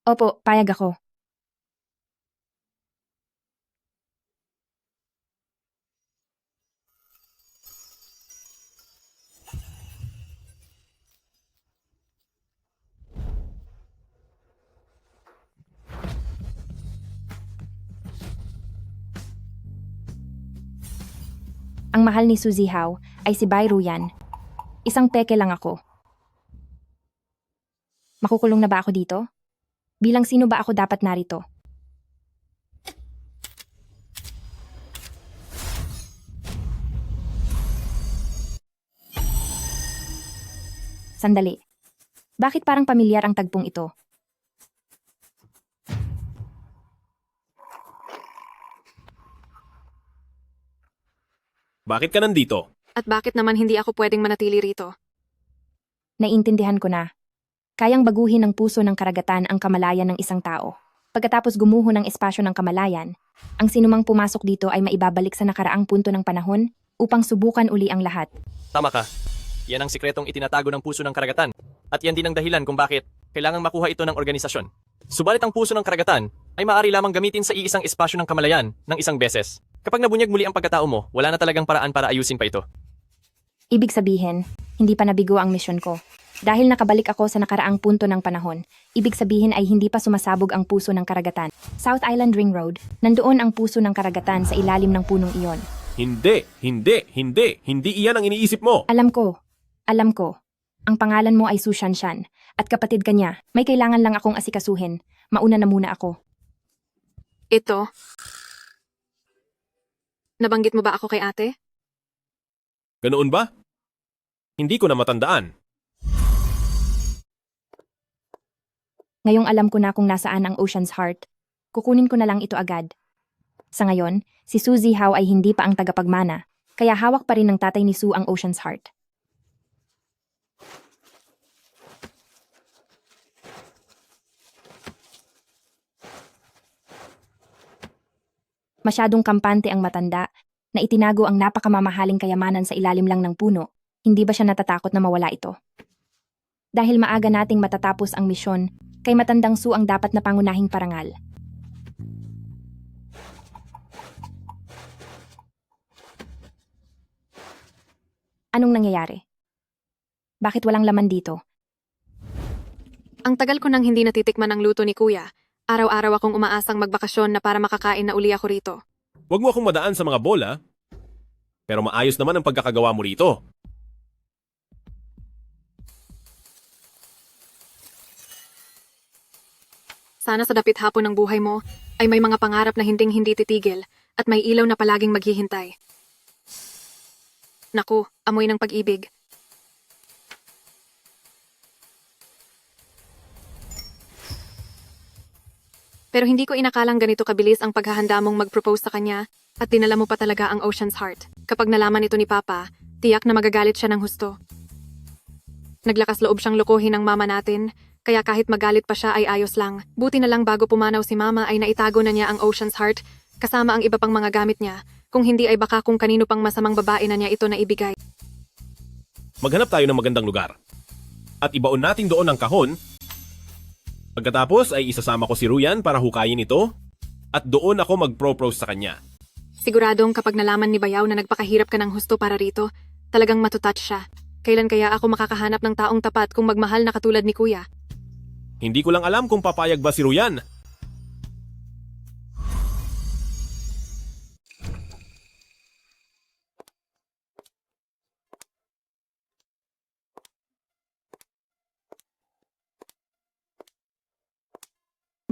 Opo, payag ako. Ang mahal ni Su Zihao ay si Bai Ruyan. Isang peke lang ako. Makukulong na ba ako dito? Bilang sino ba ako dapat narito? Sandali. Bakit parang pamilyar ang tagpong ito? Bakit ka nandito? At bakit naman hindi ako pwedeng manatili rito? Naiintindihan ko na. Kayang baguhin ng puso ng karagatan ang kamalayan ng isang tao. Pagkatapos gumuho ng espasyo ng kamalayan, ang sinumang pumasok dito ay maibabalik sa nakaraang punto ng panahon upang subukan uli ang lahat. Tama ka. Yan ang sikretong itinatago ng puso ng karagatan. At yan din ang dahilan kung bakit kailangang makuha ito ng organisasyon. Subalit ang puso ng karagatan ay maaari lamang gamitin sa iisang espasyo ng kamalayan ng isang beses. Kapag nabunyag muli ang pagkatao mo, wala na talagang paraan para ayusin pa ito. Ibig sabihin, hindi pa nabigo ang misyon ko. Dahil nakabalik ako sa nakaraang punto ng panahon, ibig sabihin ay hindi pa sumasabog ang puso ng karagatan. South Island Ring Road, nandoon ang puso ng karagatan sa ilalim ng punong iyon. Hindi iyan ang iniisip mo. Alam ko. Ang pangalan mo ay Su Shanshan, at kapatid ka niya. May kailangan lang akong asikasuhin. Mauna na muna ako. Ito. Nabanggit mo ba ako kay ate? Ganoon ba? Hindi ko na matandaan. Ngayong alam ko na kung nasaan ang Ocean's Heart, kukunin ko na lang ito agad. Sa ngayon, si Su Zihao ay hindi pa ang tagapagmana, kaya hawak pa rin ng tatay ni Su ang Ocean's Heart. Masyadong kampante ang matanda na itinago ang napakamamahaling kayamanan sa ilalim lang ng puno. Hindi ba siya natatakot na mawala ito? Dahil maaga nating matatapos ang misyon, kay matandang Su ang dapat na pangunahing parangal. Anong nangyayari? Bakit walang laman dito? Ang tagal ko nang hindi natitikman ang luto ni Kuya. Araw-araw akong umaasang magbakasyon na para makakain na uli ako rito. Huwag mo akong madaan sa mga bola, pero maayos naman ang pagkakagawa mo rito. Sana sa dapit hapon ng buhay mo ay may mga pangarap na hinding-hindi titigil at may ilaw na palaging maghihintay. Naku, amoy ng pag-ibig. Pero hindi ko inakalang ganito kabilis ang paghahanda mong mag-propose sa kanya at dinala mo pa talaga ang Ocean's Heart. Kapag nalaman ito ni Papa, tiyak na magagalit siya ng husto. Naglakas loob siyang lokohin ng mama natin, kaya kahit magalit pa siya ay ayos lang. Buti na lang bago pumanaw si Mama ay naitago na niya ang Ocean's Heart kasama ang iba pang mga gamit niya. Kung hindi ay baka kung kanino pang masamang babae na niya ito na ibigay. Maghanap tayo ng magandang lugar. At ibaon natin doon ang kahon. Pagkatapos ay isasama ko si Ruyan para hukayin ito at doon ako mag-propose sa kanya. Siguradong kapag nalaman ni Bayaw na nagpakahirap ka ng husto para rito, talagang matutouch siya. Kailan kaya ako makakahanap ng taong tapat kung magmahal na katulad ni Kuya? Hindi ko lang alam kung papayag ba si Ruyan.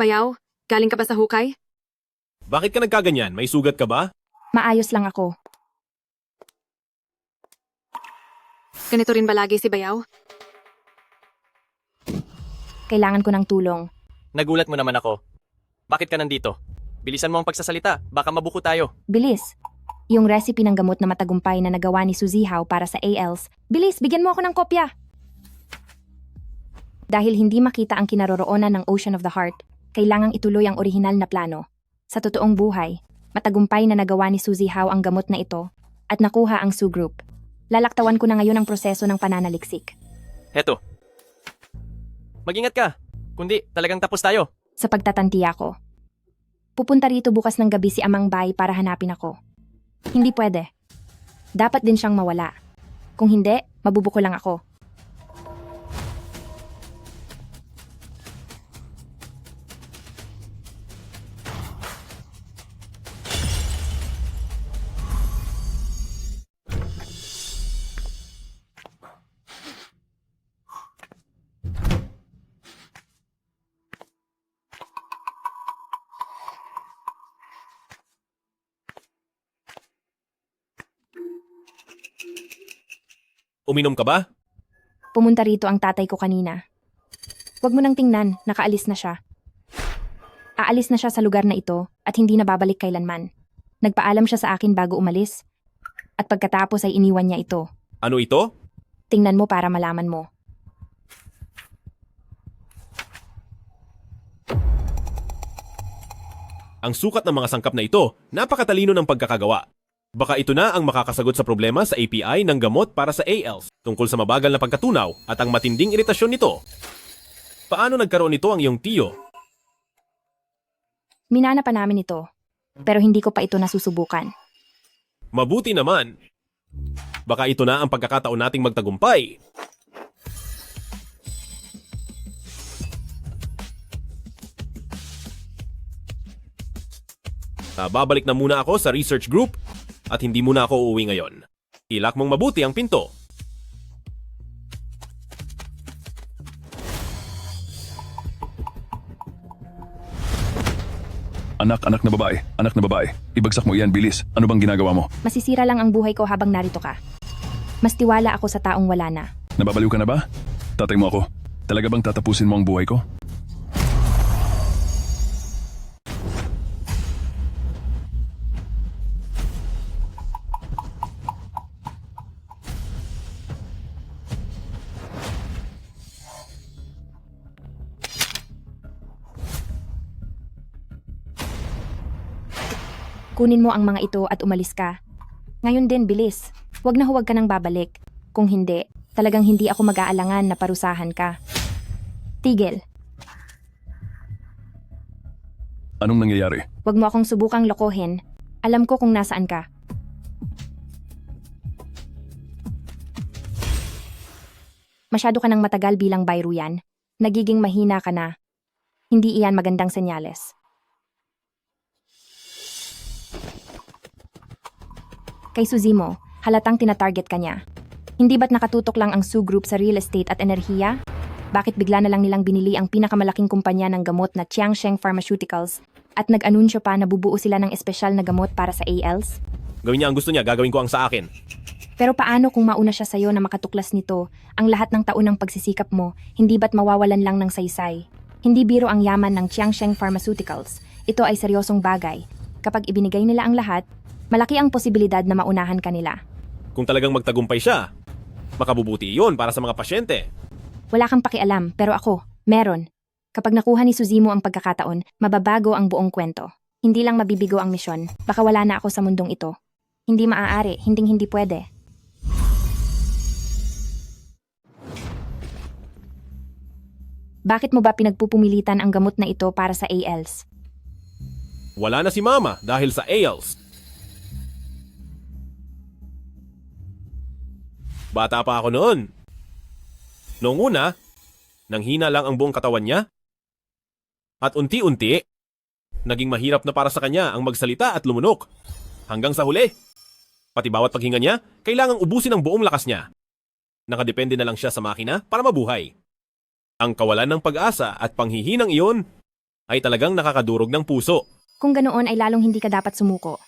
Bayaw, galing ka ba sa hukay? Bakit ka nagkaganyan? May sugat ka ba? Maayos lang ako. Ganito rin ba lagi si Bayaw? Kailangan ko ng tulong. Nagulat mo naman ako. Bakit ka nandito? Bilisan mo ang pagsasalita, baka mabuko tayo. Bilis. Yung recipe ng gamot na matagumpay na nagawa ni Su Zihao para sa ALs. Bilis, bigyan mo ako ng kopya. Dahil hindi makita ang kinaroroonan ng Ocean of the Heart, kailangang ituloy ang orihinal na plano. Sa totoong buhay, matagumpay na nagawa ni Su Zihao ang gamot na ito at nakuha ang Su Group. Lalaktawan ko na ngayon ang proseso ng pananaliksik. Heto. Mag-ingat ka. Kundi talagang tapos tayo. Sa pagtatantiya ko. Pupunta rito bukas ng gabi si Amang Bay para hanapin ako. Hindi pwede. Dapat din siyang mawala. Kung hindi, mabubuko lang ako. Uminom ka ba? Pumunta rito ang tatay ko kanina. Huwag mo nang tingnan, nakaalis na siya. Aalis na siya sa lugar na ito at hindi na babalik kailanman. Nagpaalam siya sa akin bago umalis at pagkatapos ay iniwan niya ito. Ano ito? Tingnan mo para malaman mo. Ang sukat ng mga sangkap na ito, napakatalino ng pagkakagawa. Baka ito na ang makakasagot sa problema sa API ng gamot para sa ALS tungkol sa mabagal na pagkatunaw at ang matinding iritasyon nito. Paano nagkaroon nito ang iyong tiyo? Minana pa namin ito, pero hindi ko pa ito nasusubukan. Mabuti naman. Baka ito na ang pagkakataon nating magtagumpay. Babalik na muna ako sa research group at hindi muna ako uuwi ngayon. Ilak mong mabuti ang pinto. Anak na babae. Ibagsak mo iyan, bilis. Ano bang ginagawa mo? Masisira lang ang buhay ko habang narito ka. Mas tiwala ako sa taong wala na. Nababaliw ka na ba? Tatay mo ako. Talaga bang tatapusin mo ang buhay ko? Kunin mo ang mga ito at umalis ka. Ngayon din, bilis. Huwag ka nang babalik. Kung hindi, talagang hindi ako mag-aalangan na parusahan ka. Tigil. Anong nangyayari? Huwag mo akong subukang lokohin. Alam ko kung nasaan ka. Masyado ka nang matagal bilang bayruyan. Nagiging mahina ka na. Hindi iyan magandang senyales. Kay Suzimo, halatang tinatarget ka niya. Hindi ba't nakatutok lang ang Su Group sa real estate at enerhiya? Bakit bigla na lang nilang binili ang pinakamalaking kumpanya ng gamot na Tiansheng Pharmaceuticals at nag-anunsyo pa na bubuo sila ng espesyal na gamot para sa ALS? Gawin niya ang gusto niya, gagawin ko ang sa akin. Pero paano kung mauna siya sa'yo na makatuklas nito, ang lahat ng taon ng pagsisikap mo, hindi ba't mawawalan lang ng saysay? Hindi biro ang yaman ng Tiansheng Pharmaceuticals. Ito ay seryosong bagay. Kapag ibinigay nila ang lahat, malaki ang posibilidad na maunahan ka nila. Kung talagang magtagumpay siya, makabubuti iyon para sa mga pasyente. Wala kang pakialam, pero ako, meron. Kapag nakuha ni Suzimo ang pagkakataon, mababago ang buong kwento. Hindi lang mabibigo ang misyon, baka wala na ako sa mundong ito. Hindi maaari, hindi pwede. Bakit mo ba pinagpupumilitan ang gamot na ito para sa ALS? Wala na si Mama dahil sa ALS. Bata pa ako noon. Noong una, nanghina lang ang buong katawan niya. At unti-unti, naging mahirap na para sa kanya ang magsalita at lumunok. Hanggang sa huli, pati bawat paghinga niya, kailangang ubusin ang buong lakas niya. Nakadepende na lang siya sa makina para mabuhay. Ang kawalan ng pag-asa at panghihinang iyon ay talagang nakakadurog ng puso. Kung ganoon ay lalong hindi ka dapat sumuko.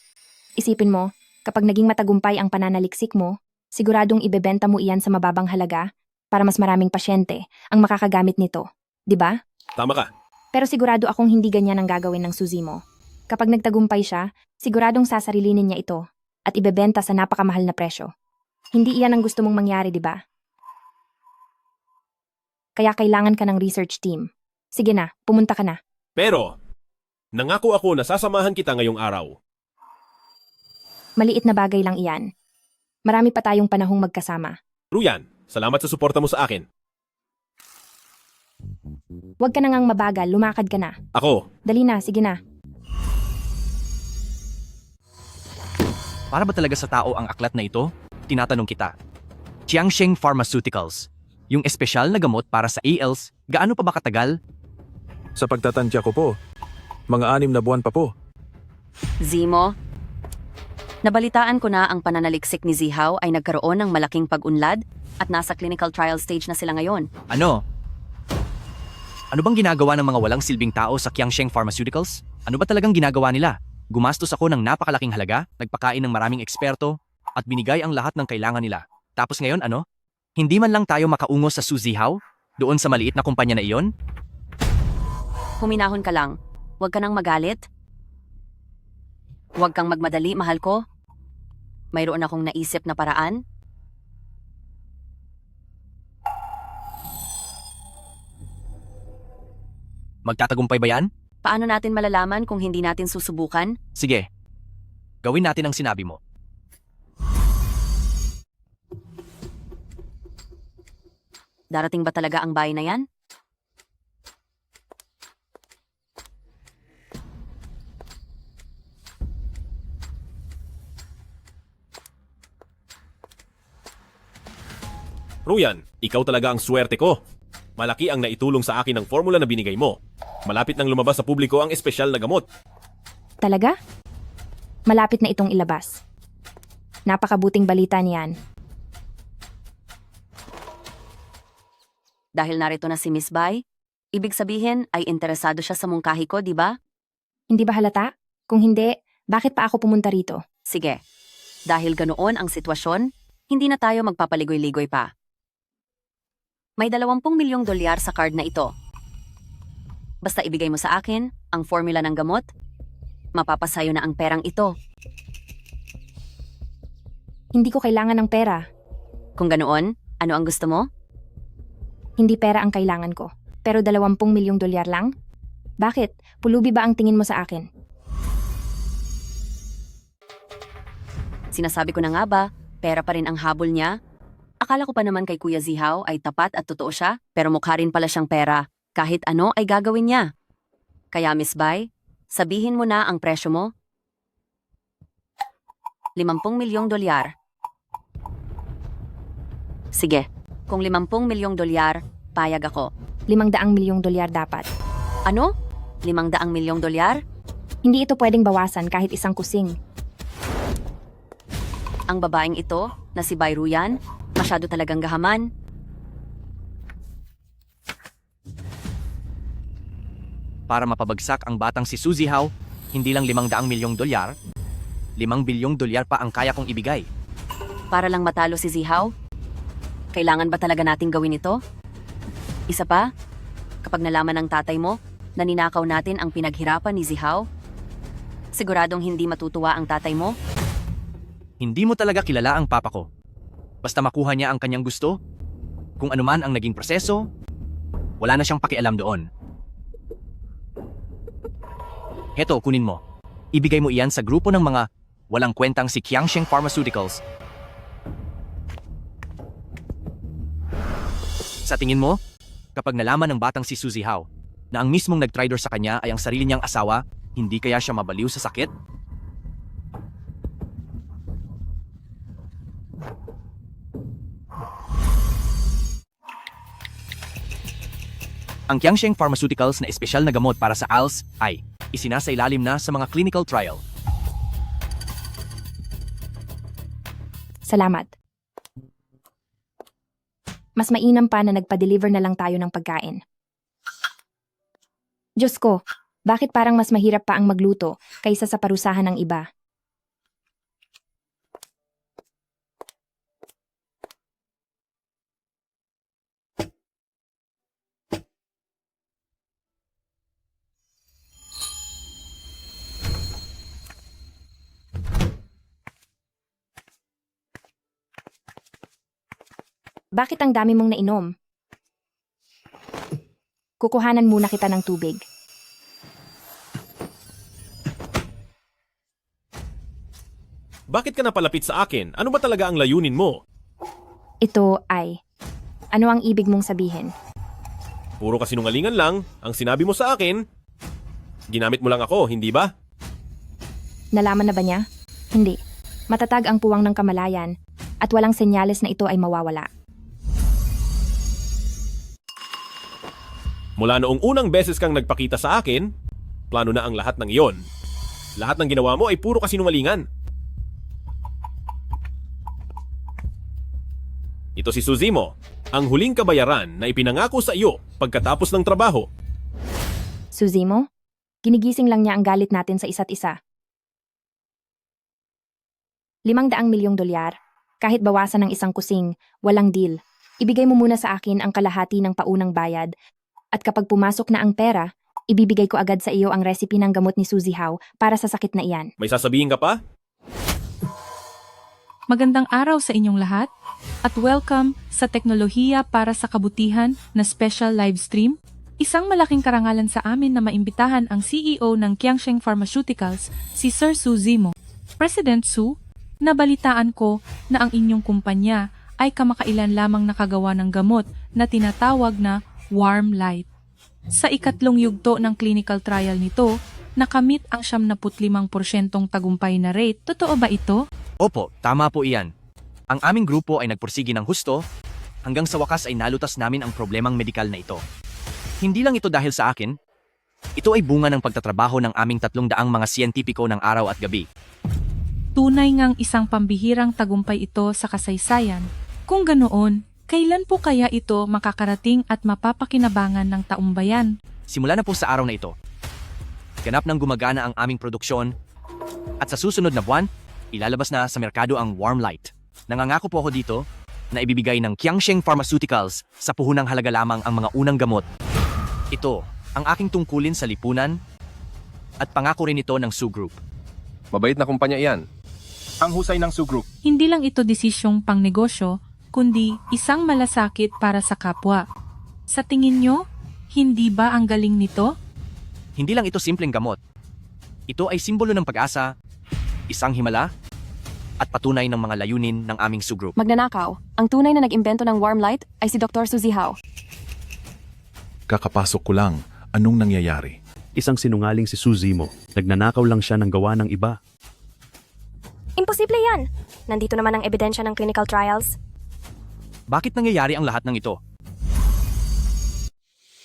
Isipin mo, kapag naging matagumpay ang pananaliksik mo, siguradong ibebenta mo iyan sa mababang halaga para mas maraming pasyente ang makakagamit nito. Di ba? Tama ka. Pero sigurado akong hindi ganyan ang gagawin ng Suzimo. Kapag nagtagumpay siya, siguradong sasarilinin niya ito at ibebenta sa napakamahal na presyo. Hindi iyan ang gusto mong mangyari, di ba? Kaya kailangan ka ng research team. Sige na, pumunta ka na. Pero, nangako ako na sasamahan kita ngayong araw. Maliit na bagay lang iyan. Marami pa tayong panahong magkasama. Ruyan, salamat sa suporta mo sa akin. Huwag ka na ngang mabagal, lumakad ka na. Ako. Dali na, sige na. Para ba talaga sa tao ang aklat na ito? Tinatanong kita. Tiansheng Pharmaceuticals. Yung espesyal na gamot para sa ALS, gaano pa ba katagal? Sa pagtatantya ko po, mga 6 na buwan pa po. Zimo, nabalitaan ko na ang pananaliksik ni Zihaw ay nagkaroon ng malaking pag-unlad at nasa clinical trial stage na sila ngayon. Ano? Ano bang ginagawa ng mga walang silbing tao sa Tiansheng Pharmaceuticals? Ano ba talagang ginagawa nila? Gumastos ako ng napakalaking halaga, nagpakain ng maraming eksperto, at binigay ang lahat ng kailangan nila. Tapos ngayon ano? Hindi man lang tayo makaungos sa Su Zihaw? Doon sa maliit na kumpanya na iyon? Huminahon ka lang. Huwag ka nang magalit. Huwag kang magmadali, mahal ko. Mayroon akong naisip na paraan. Magtatagumpay ba yan? Paano natin malalaman kung hindi natin susubukan? Sige, gawin natin ang sinabi mo. Darating ba talaga ang bahay na yan? Ruyan, ikaw talaga ang swerte ko. Malaki ang naitulong sa akin ng formula na binigay mo. Malapit nang lumabas sa publiko ang espesyal na gamot. Talaga? Malapit na itong ilabas. Napakabuting balita niyan. Dahil narito na si Miss Bai, ibig sabihin ay interesado siya sa mungkahi ko, di ba? Hindi ba halata? Kung hindi, bakit pa ako pumunta rito? Sige. Dahil ganoon ang sitwasyon, hindi na tayo magpapaligoy-ligoy pa. May 20 milyong dolyar sa card na ito. Basta ibigay mo sa akin ang formula ng gamot, mapapasayo na ang perang ito. Hindi ko kailangan ng pera. Kung ganoon, ano ang gusto mo? Hindi pera ang kailangan ko. Pero 20 milyong dolyar lang? Bakit? Pulubi ba ang tingin mo sa akin? Sinasabi ko na nga ba, pera pa rin ang habol niya? Akala ko pa naman kay Kuya Zihaw ay tapat at totoo siya, pero mukha rin pala siyang pera. Kahit ano ay gagawin niya. Kaya Miss Bai, sabihin mo na ang presyo mo. 50 milyong dolyar. Sige, kung 50 milyong dolyar, payag ako. 500 milyong dolyar dapat. Ano? 500 milyong dolyar? Hindi ito pwedeng bawasan kahit isang kusing. Ang babaeng ito, na si Bai Ruyan, masyado talagang gahaman. Para mapabagsak ang batang si Suzy Hao, hindi lang 500 milyong dolyar, 5 bilyong dolyar pa ang kaya kong ibigay. Para lang matalo si Zihaw? Kailangan ba talaga nating gawin ito? Isa pa, kapag nalaman ng tatay mo na ninakaw natin ang pinaghirapan ni Zihaw, siguradong hindi matutuwa ang tatay mo? Hindi mo talaga kilala ang papa ko. Basta makuha niya ang kanyang gusto, kung anuman ang naging proseso, wala na siyang pakialam doon. Heto, kunin mo. Ibigay mo iyan sa grupo ng mga walang kwentang si Qiangsheng Pharmaceuticals. Sa tingin mo, kapag nalaman ng batang si Suzy Hao na ang mismong nag-tridor sa kanya ay ang sarili niyang asawa, hindi kaya siya mabaliw sa sakit? Ang Qiangsheng Pharmaceuticals na espesyal na gamot para sa ALS ay isinasailalim na sa mga clinical trial. Salamat. Mas mainam pa na nagpa-deliver na lang tayo ng pagkain. Diyos ko, bakit parang mas mahirap pa ang magluto kaysa sa parusahan ng iba? Bakit ang dami mong nainom? Kukuhanan muna kita ng tubig. Bakit ka napalapit sa akin? Ano ba talaga ang layunin mo? Ito ay... Ano ang ibig mong sabihin? Puro kasinungalingan lang ang sinabi mo sa akin. Ginamit mo lang ako, hindi ba? Nalaman na ba niya? Hindi. Matatag ang puwang ng kamalayan at walang senyales na ito ay mawawala. Mula noong unang beses kang nagpakita sa akin, plano na ang lahat ng iyon. Lahat ng ginawa mo ay puro kasinungalingan. Ito si Suzy mo, ang huling kabayaran na ipinangako sa iyo pagkatapos ng trabaho. Suzy mo? Ginigising lang niya ang galit natin sa isa't isa. 500 milyong dolyar, kahit bawasan ng isang kusing, walang deal. Ibigay mo muna sa akin ang kalahati ng paunang bayad. At kapag pumasok na ang pera, ibibigay ko agad sa iyo ang recipe ng gamot ni Suzy Hao para sa sakit na iyan. May sasabihin ka pa? Magandang araw sa inyong lahat at welcome sa Teknolohiya para sa Kabutihan na special live stream. Isang malaking karangalan sa amin na maimbitahan ang CEO ng Qiangsheng Pharmaceuticals, si Sir Su Zimo. President Su, nabalitaan ko na ang inyong kumpanya ay kamakailan lamang nakagawa ng gamot na tinatawag na Warm Light. Sa ikatlong yugto ng clinical trial nito, nakamit ang 75% tagumpay na rate. Totoo ba ito? Opo, tama po iyan. Ang aming grupo ay nagpursigi ng husto, hanggang sa wakas ay nalutas namin ang problemang medikal na ito. Hindi lang ito dahil sa akin, ito ay bunga ng pagtatrabaho ng aming 300 mga siyentipiko ng araw at gabi. Tunay ngang isang pambihirang tagumpay ito sa kasaysayan. Kung ganoon, kailan po kaya ito makakarating at mapapakinabangan ng taumbayan? Simula na po sa araw na ito. Ganap nang gumagana ang aming produksyon at sa susunod na buwan, ilalabas na sa merkado ang Warm Light. Nangangako po ako dito na ibibigay ng Qiangsheng Pharmaceuticals sa puhunang halaga lamang ang mga unang gamot. Ito ang aking tungkulin sa lipunan at pangako rin ito ng Su Group. Mabait na kumpanya iyan. Ang husay ng Su Group. Hindi lang ito desisyong pangnegosyo, kundi isang malasakit para sa kapwa. Sa tingin nyo, hindi ba ang galing nito? Hindi lang ito simpleng gamot. Ito ay simbolo ng pag-asa, isang himala, at patunay ng mga layunin ng aming Su Group. Magnanakaw, ang tunay na nag-imbento ng Warm Light ay si Dr. Su Zihao. Kakapasok ko lang. Anong nangyayari? Isang sinungaling si Su Zimo. Nagnanakaw lang siya ng gawa ng iba. Imposible yan! Nandito naman ang ebidensya ng clinical trials. Bakit nangyayari ang lahat ng ito?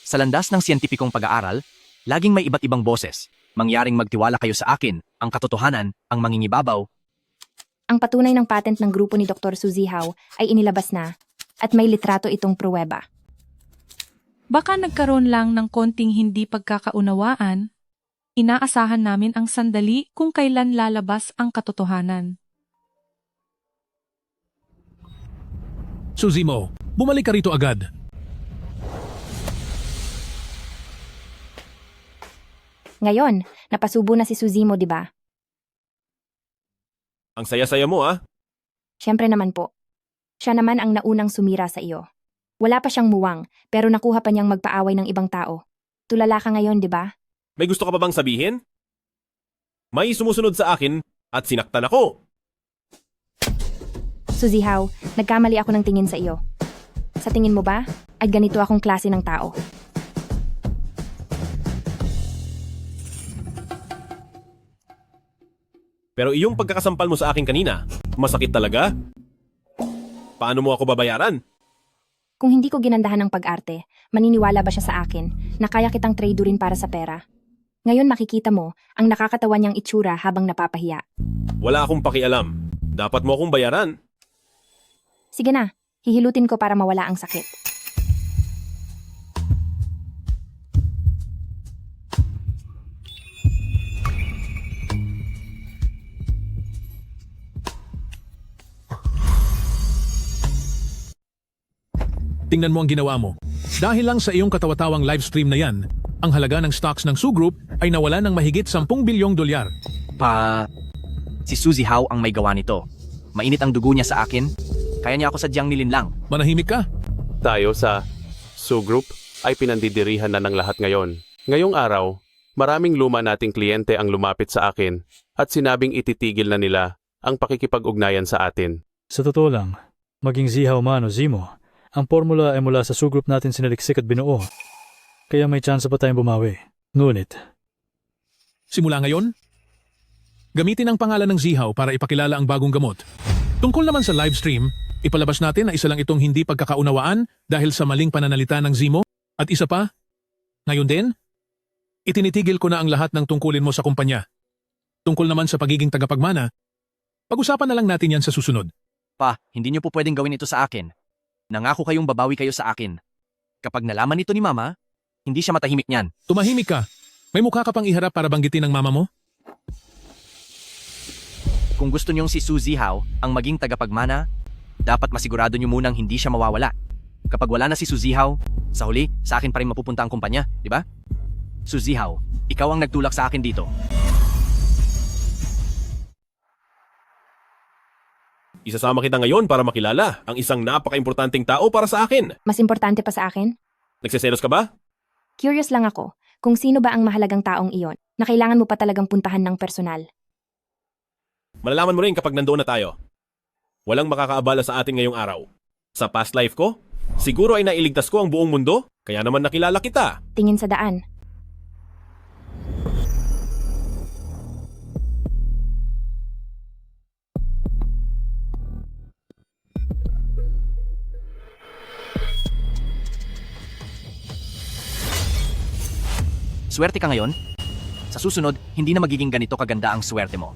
Sa landas ng siyentipikong pag-aaral, laging may iba't ibang boses. Mangyaring magtiwala kayo sa akin, ang katotohanan, ang mangingibabaw. Ang patunay ng patent ng grupo ni Dr. Su Zihao ay inilabas na at may litrato itong pruweba. Baka nagkaroon lang ng konting hindi pagkakaunawaan. Inaasahan namin ang sandali kung kailan lalabas ang katotohanan. Su Zimo, bumalik ka rito agad. Ngayon, napasubo na si Su Zimo, di ba? Ang saya-saya mo ah. Siyempre naman po. Siya naman ang naunang sumira sa iyo. Wala pa siyang muwang, pero nakuha pa niyang magpaaway ng ibang tao. Tulala ka ngayon, di ba? May gusto ka pa bang sabihin? May sumusunod sa akin at sinaktan ako. Su Zihao, nagkamali ako ng tingin sa iyo. Sa tingin mo ba, ay ganito akong klase ng tao? Pero iyong pagkakasampal mo sa akin kanina, masakit talaga? Paano mo ako babayaran? Kung hindi ko ginandahan ng pag-arte, maniniwala ba siya sa akin na kaya kitang tradurin para sa pera? Ngayon makikita mo ang nakakatawan niyang itsura habang napapahiya. Wala akong pakialam. Dapat mo akong bayaran. Sige na, hihilutin ko para mawala ang sakit. Tingnan mo ang ginawa mo. Dahil lang sa iyong katawatawang livestream na yan, ang halaga ng stocks ng Su Group ay nawala ng mahigit 10 bilyong dolyar. Si Su Zihao ang may gawa nito. Mainit ang dugo niya sa akin, kaya niya ako sadyang nilinlang. Manahimik ka. Tayo sa Su Group ay pinandidirihan na ng lahat ngayon. Ngayong araw, maraming luma nating kliyente ang lumapit sa akin at sinabing ititigil na nila ang pakikipag-ugnayan sa atin. Sa totoo lang, maging Zihao man o Zimo, ang formula ay mula sa Su Group natin sinaliksik at binuo. Kaya may chance pa tayong bumawi. Ngunit, simula ngayon, gamitin ang pangalan ng Zihao para ipakilala ang bagong gamot. Tungkol naman sa livestream, ipalabas natin na isa lang itong hindi pagkakaunawaan dahil sa maling pananalita ng Zimo. At isa pa, ngayon din, itinitigil ko na ang lahat ng tungkulin mo sa kumpanya. Tungkol naman sa pagiging tagapagmana, pag-usapan na lang natin yan sa susunod. Hindi niyo po pwedeng gawin ito sa akin. Nangako kayong babawi kayo sa akin. Kapag nalaman nito ni Mama, hindi siya matahimik niyan. Tumahimik ka. May mukha ka pang iharap para banggitin ng mama mo? Kung gusto niyong si Su Zihao ang maging tagapagmana, dapat masigurado niyo munang hindi siya mawawala. Kapag wala na si Su Zihao, sa huli, sa akin pa rin mapupunta ang kumpanya, di ba? Su Zihao, ikaw ang nagtulak sa akin dito. Isasama kita ngayon para makilala ang isang napaka-importanting tao para sa akin. Mas importante pa sa akin? Nagseselos ka ba? Curious lang ako kung sino ba ang mahalagang taong iyon na kailangan mo pa talagang puntahan ng personal. Malalaman mo rin kapag nandoon na tayo. Walang makakaabala sa atin ngayong araw. Sa past life ko, siguro ay nailigtas ko ang buong mundo, kaya naman nakilala kita. Tingin sa daan. Swerte ka ngayon? Sa susunod, hindi na magiging ganito kaganda ang swerte mo.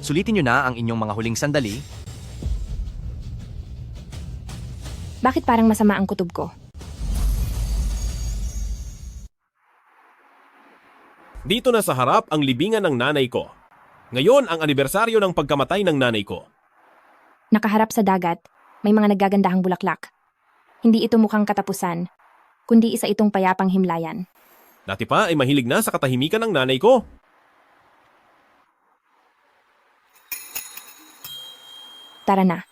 Sulitin nyo na ang inyong mga huling sandali. Bakit parang masama ang kutob ko? Dito na sa harap ang libingan ng nanay ko. Ngayon ang anibersaryo ng pagkamatay ng nanay ko. Nakaharap sa dagat, may mga naggagandahang bulaklak. Hindi ito mukhang katapusan, kundi isa itong payapang himlayan. Dati pa ay mahilig na sa katahimikan ng nanay ko. Tara na.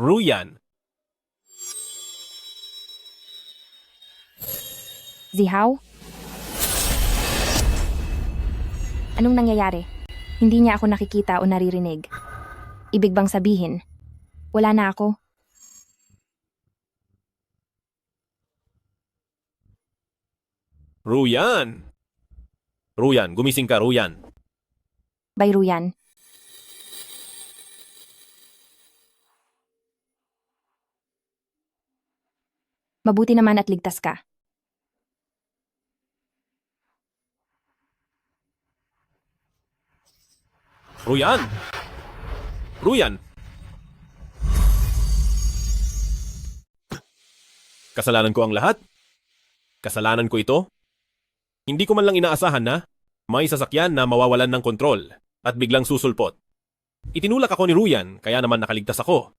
Ruyan. Zihaw? Anong nangyayari? Hindi niya ako nakikita o naririnig. Ibig bang sabihin, wala na ako? Ruyan. Ruyan, gumising ka, Ruyan. Bay Ruyan. Mabuti naman at ligtas ka. Ruyan! Ruyan! Kasalanan ko ang lahat? Kasalanan ko ito? Hindi ko man lang inaasahan na may sasakyan na mawawalan ng kontrol at biglang susulpot. Itinulak ako ni Ruyan kaya naman nakaligtas ako.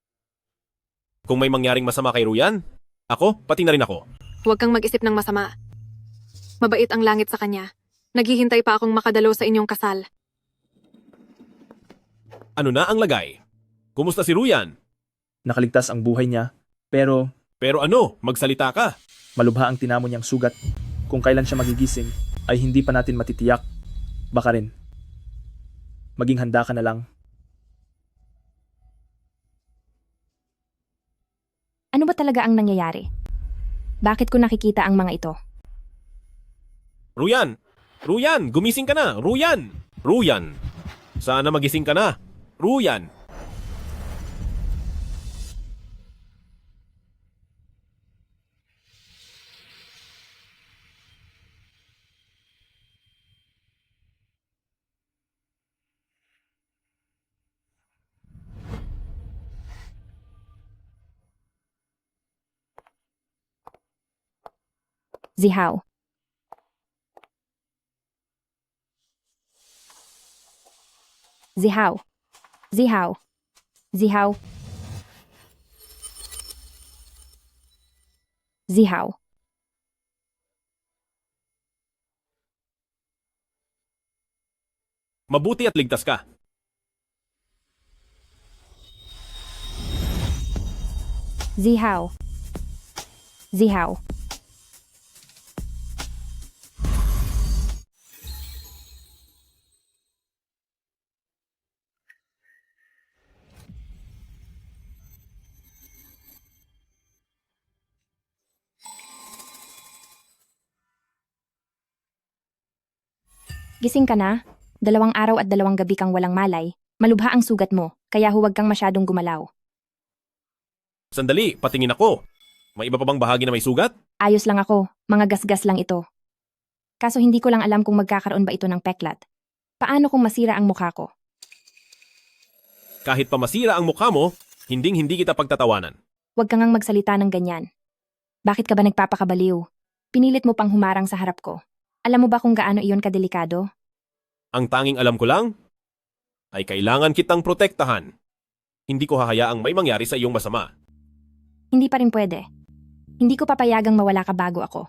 Kung may mangyaring masama kay Ruyan, ako, pati na rin ako. Huwag kang mag-isip ng masama. Mabait ang langit sa kanya. Naghihintay pa akong makadalo sa inyong kasal. Ano na ang lagay? Kumusta si Ruyan? Nakaligtas ang buhay niya, pero Pero ano, magsalita ka. malubha ang tinamo niyang sugat. Kung kailan siya magigising, ay hindi pa natin matitiyak. Baka rin. Maging handa ka na lang. Ano ba talaga ang nangyayari? Bakit ko nakikita ang mga ito? Ruyan! Ruyan! Gumising ka na! Ruyan! Ruyan! Sana magising ka na! Ruyan! Zihaw. Zihaw. Zihaw. Zihaw. Zihaw. Mabuti at ligtas ka. Zihaw. Zihaw. Gising ka na? 2 araw at 2 gabi kang walang malay. Malubha ang sugat mo, kaya huwag kang masyadong gumalaw. Sandali, patingin ako. May iba pa bang bahagi na may sugat? Ayos lang ako, mga gasgas lang ito. Kaso hindi ko lang alam kung magkakaroon ba ito ng peklat. Paano kung masira ang mukha ko? Kahit pa masira ang mukha mo, hinding-hindi kita pagtatawanan. Huwag ka ngang magsalita ng ganyan. Bakit ka ba nagpapakabaliw? Pinilit mo pang humarang sa harap ko. Alam mo ba kung gaano iyon kadelikado? Ang tanging alam ko lang ay kailangan kitang protektahan. Hindi ko hahayaang may mangyari sa iyong masama. Hindi pa rin pwede. Hindi ko papayagang mawala ka bago ako.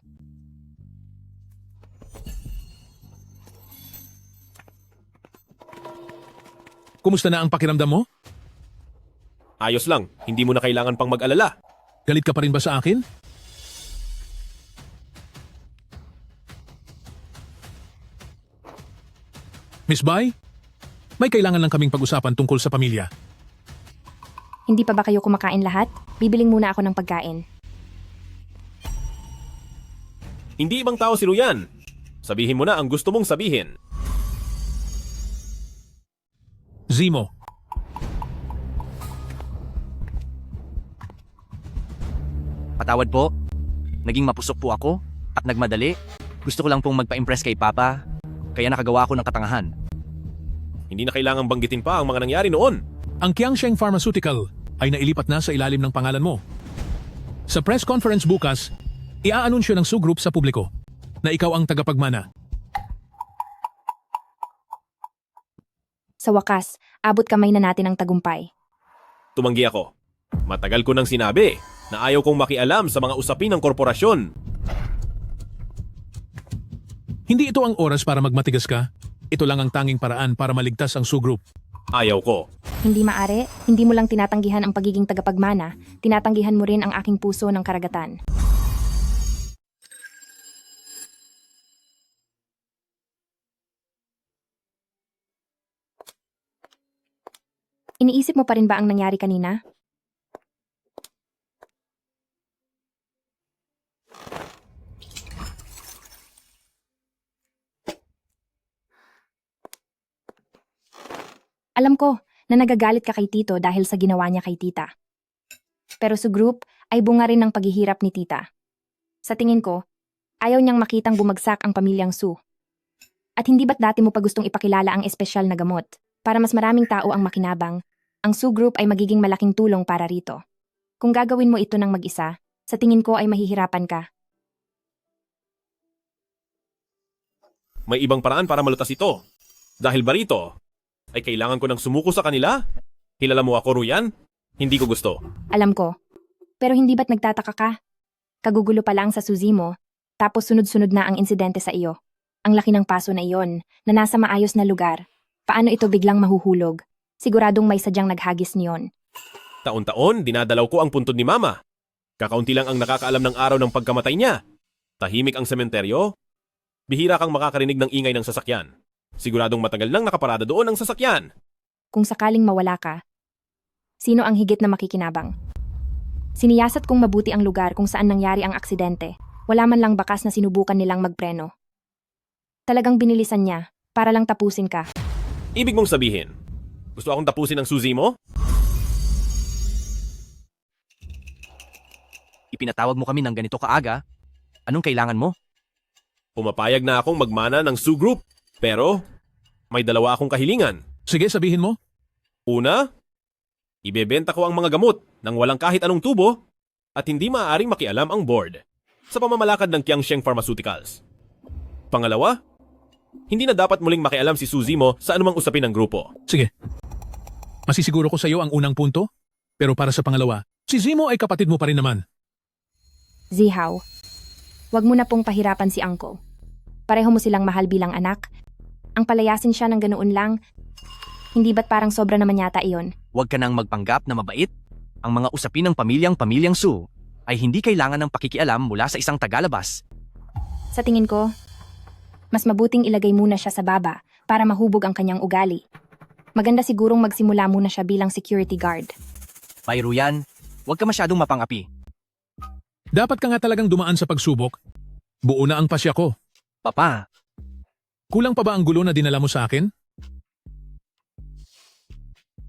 Kumusta na ang pakiramdam mo? Ayos lang, hindi mo na kailangan pang mag-alala. Galit ka pa rin ba sa akin? Miss Bai, may kailangan lang kaming pag-usapan tungkol sa pamilya. Hindi pa ba kayo kumakain lahat? Bibiling muna ako ng pagkain. Hindi ibang tao si Ruyan. Sabihin mo na ang gusto mong sabihin. Zimo, Patawad po. Naging mapusok po ako at nagmadali. Gusto ko lang pong magpa-impress kay Papa, kaya nakagawa ako ng katangahan. Hindi na kailangang banggitin pa ang mga nangyari noon. ang Qiangsheng Pharmaceutical ay nailipat na sa ilalim ng pangalan mo. Sa press conference bukas, iaanunsyo ng Su Group sa publiko na ikaw ang tagapagmana. Sa wakas, abot kamay na natin ang tagumpay. Tumanggi ako. Matagal ko nang sinabi na ayaw kong makialam sa mga usapin ng korporasyon. Hindi ito ang oras para magmatigas ka. Ito lang ang tanging paraan para maligtas ang Su Group. Ayaw ko. Hindi maaari, hindi mo lang tinatanggihan ang pagiging tagapagmana, tinatanggihan mo rin ang aking puso ng karagatan. Iniisip mo pa rin ba ang nangyari kanina? Alam ko na nagagalit ka kay Tito dahil sa ginawa niya kay Tita. Pero Su Group ay bunga rin ng paghihirap ni Tita. Sa tingin ko, ayaw niyang makitang bumagsak ang pamilyang Su. At hindi ba't dati mo pa gustong ipakilala ang espesyal na gamot para mas maraming tao ang makinabang, ang Su Group ay magiging malaking tulong para rito. Kung gagawin mo ito ng mag-isa, sa tingin ko ay mahihirapan ka. May ibang paraan para malutas ito. Dahil ba rito, ay kailangan ko nang sumuko sa kanila? Kilala mo ako, Ruyan? Hindi ko gusto. Alam ko. Pero hindi ba't nagtataka ka? Kagugulo pa lang sa suzi mo, tapos sunod-sunod na ang insidente sa iyo. Ang laki ng paso na iyon, na nasa maayos na lugar. Paano ito biglang mahuhulog? Siguradong may sadyang naghagis niyon. Taon-taon, dinadalaw ko ang puntod ni Mama. Kakaunti lang ang nakakaalam ng araw ng pagkamatay niya. Tahimik ang sementeryo. Bihira kang makakarinig ng ingay ng sasakyan. Siguradong matagal nang nakaparada doon ang sasakyan. Kung sakaling mawala ka, sino ang higit na makikinabang? Siniyasat kong mabuti ang lugar kung saan nangyari ang aksidente. Wala man lang bakas na sinubukan nilang magpreno. Talagang binilisan niya para lang tapusin ka. Ibig mong sabihin, gusto akong tapusin ang suzi mo? Ipinatawag mo kami ng ganito kaaga. Anong kailangan mo? Pumapayag na akong magmana ng Su Group. Pero, may dalawa akong kahilingan. Sige, sabihin mo. Una, ibebenta ko ang mga gamot nang walang kahit anong tubo at hindi maaaring makialam ang board sa pamamalakad ng Qiangsheng Pharmaceuticals. Pangalawa, hindi na dapat muling makialam si Suzy mo sa anumang usapin ng grupo. Sige. Masisiguro ko sa iyo ang unang punto, pero para sa pangalawa, si Zimo ay kapatid mo pa rin naman. Zihaw, wag mo na pong pahirapan si Uncle. Pareho mo silang mahal bilang anak. Ang palayasin siya ng ganoon lang, hindi ba't parang sobra naman yata iyon? Huwag ka nang magpanggap na mabait. Ang mga usapin ng pamilyang Su ay hindi kailangan ng pakikialam mula sa isang tagalabas. Sa tingin ko, mas mabuting ilagay muna siya sa baba para mahubog ang kanyang ugali. Maganda sigurong magsimula muna siya bilang security guard. Bayro yan, huwag ka masyadong mapangapi. Dapat ka nga talagang dumaan sa pagsubok. Buo na ang pasya ko. Papa, kulang pa ba ang gulo na dinala mo sa akin?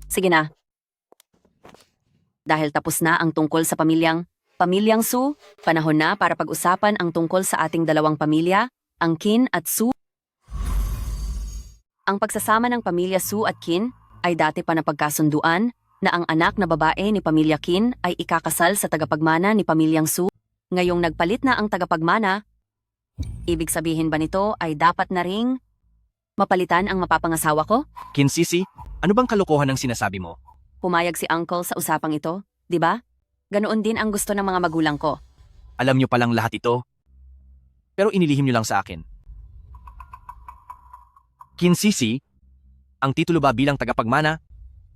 Sige na. Dahil tapos na ang tungkol sa pamilyang Su, panahon na para pag-usapan ang tungkol sa ating dalawang pamilya, ang Qin at Su. Ang pagsasama ng pamilya Su at Qin ay dati pa na pagkasunduan na ang anak na babae ni Pamilya Qin ay ikakasal sa tagapagmana ni Pamilyang Su. Ngayong nagpalit na ang tagapagmana, ibig sabihin ba nito ay dapat na ring mapalitan ang mapapangasawa ko? Kinsisi, ano bang kalokohan ang sinasabi mo? Pumayag si Uncle sa usapang ito, di ba? Ganoon din ang gusto ng mga magulang ko. Alam niyo palang lahat ito. Pero inilihim niyo lang sa akin. Kinsisi, ang titulo ba bilang tagapagmana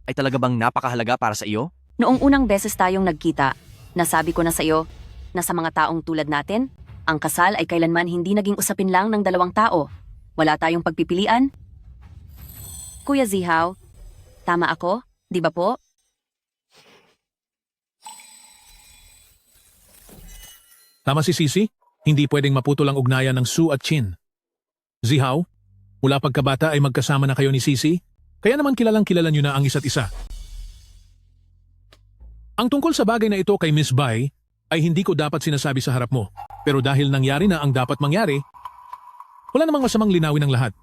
ay talaga bang napakahalaga para sa iyo? Noong unang beses tayong nagkita, nasabi ko na sa iyo na sa mga taong tulad natin, ang kasal ay kailanman hindi naging usapin lang ng dalawang tao. Wala tayong pagpipilian. Kuya Zihaw, tama ako, di ba po? Tama si Sisi, hindi pwedeng maputol ang ugnayan ng Su at Chin. Zihaw, mula pagkabata ay magkasama na kayo ni Sisi, kaya naman kilalang kilala niyo na ang isa't isa. Ang tungkol sa bagay na ito kay Miss Bai ay hindi ko dapat sinasabi sa harap mo, pero dahil nangyari na ang dapat mangyari, wala namang masamang linawin ang lahat.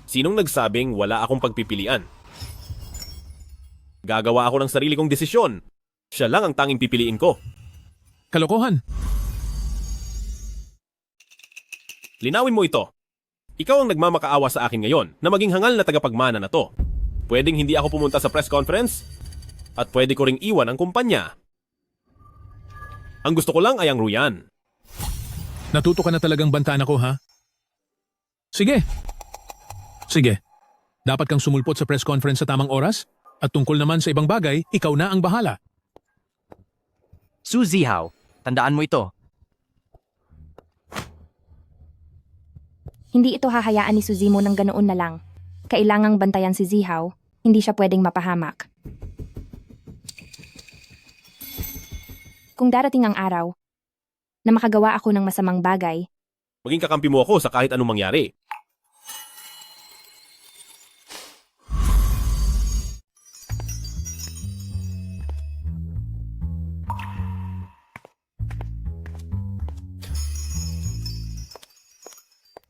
Sinong nagsabing wala akong pagpipilian? Gagawa ako ng sarili kong desisyon. Siya lang ang tanging pipiliin ko. Kalokohan. Linawin mo ito. Ikaw ang nagmamakaawa sa akin ngayon na maging hangal na tagapagmana na to. Pwedeng hindi ako pumunta sa press conference at pwede ko ring iwan ang kumpanya. Ang gusto ko lang ay ang Ruyan. Natuto ka na talagang bantaan ako, ha? Sige. Sige. Dapat kang sumulpot sa press conference sa tamang oras at tungkol naman sa ibang bagay, ikaw na ang bahala. Su Zihaw, tandaan mo ito. Hindi ito hahayaan ni Suzimo ng ganoon na lang. Kailangang bantayan si Zihaw, hindi siya pwedeng mapahamak. Kung darating ang araw na makagawa ako ng masamang bagay, Maging kakampi mo ako sa kahit anong mangyari.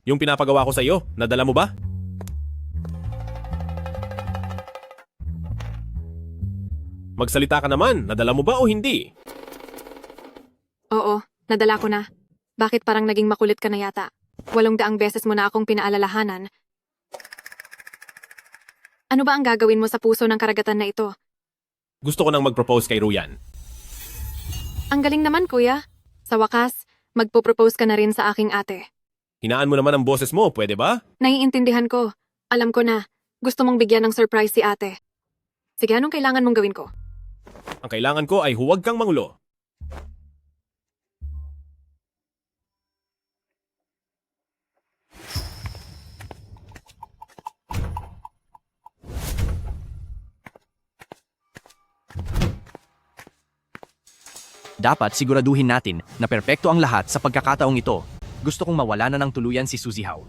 Yung pinapagawa ko sa iyo, nadala mo ba? Magsalita ka naman, nadala mo ba o hindi? Oo, nadala ko na. Bakit parang naging makulit ka na yata? 800 beses mo na akong pinaalalahanan. Ano ba ang gagawin mo sa puso ng karagatan na ito? Gusto ko nang mag-propose kay Ruyan. Ang galing naman, kuya. Sa wakas, magpo-propose ka na rin sa aking ate. Hinaan mo naman ang boses mo, pwede ba? Naiintindihan ko. Alam ko na. Gusto mong bigyan ng surprise si ate. Sige, anong kailangan mong gawin ko? Ang kailangan ko ay huwag kang mangulo. Dapat siguraduhin natin na perpekto ang lahat sa pagkakataong ito. Gusto kong mawala na ng tuluyan si Su Zihaw.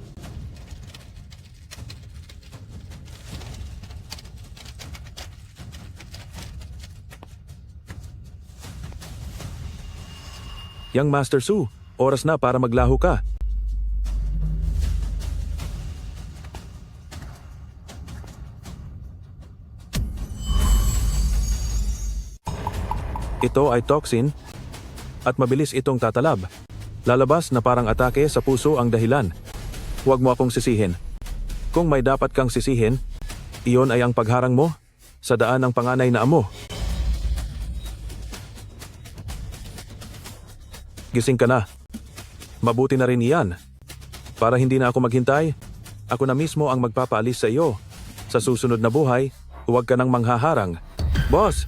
Yang Master Su, oras na para maglaho ka. Ito ay toxin at mabilis itong tatalab. Lalabas na parang atake sa puso ang dahilan. Huwag mo akong sisihin. Kung may dapat kang sisihin, iyon ay ang pagharang mo sa daan ng panganay na amo. Gising ka na. Mabuti na rin iyan. Para hindi na ako maghintay, ako na mismo ang magpapaalis sa iyo. Sa susunod na buhay, huwag ka nang manghaharang. Boss!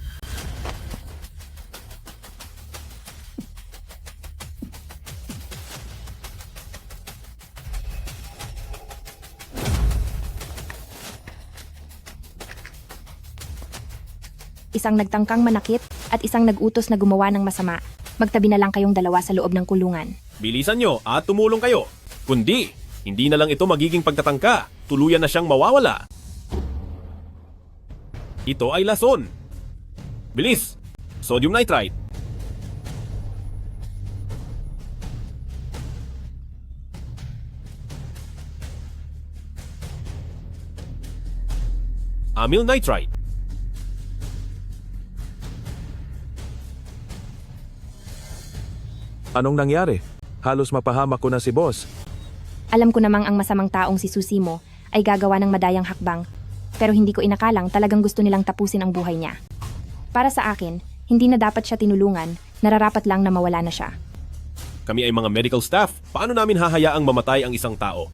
isang nagtangkang manakit at isang nagutos na gumawa ng masama. Magtabi na lang kayong dalawa sa loob ng kulungan. Bilisan nyo at tumulong kayo. Kundi, hindi na lang ito magiging pagtatangka. Tuluyan na siyang mawawala. Ito ay lason. Bilis! Sodium nitrite. Amyl nitrite. Anong nangyari? Halos mapahamak ko na si boss. Alam ko namang ang masamang taong si Susimo ay gagawa ng madayang hakbang, pero hindi ko inakalang talagang gusto nilang tapusin ang buhay niya. Para sa akin, hindi na dapat siya tinulungan, nararapat lang na mawala na siya. Kami ay mga medical staff. Paano namin hahayaang mamatay ang isang tao?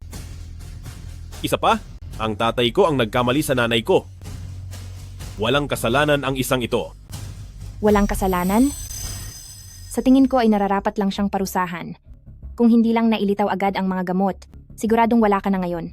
Isa pa, ang tatay ko ang nagkamali sa nanay ko. Walang kasalanan ang isang ito. Walang kasalanan? Sa tingin ko ay nararapat lang siyang parusahan. Kung hindi lang nailitaw agad ang mga gamot, siguradong wala ka na ngayon.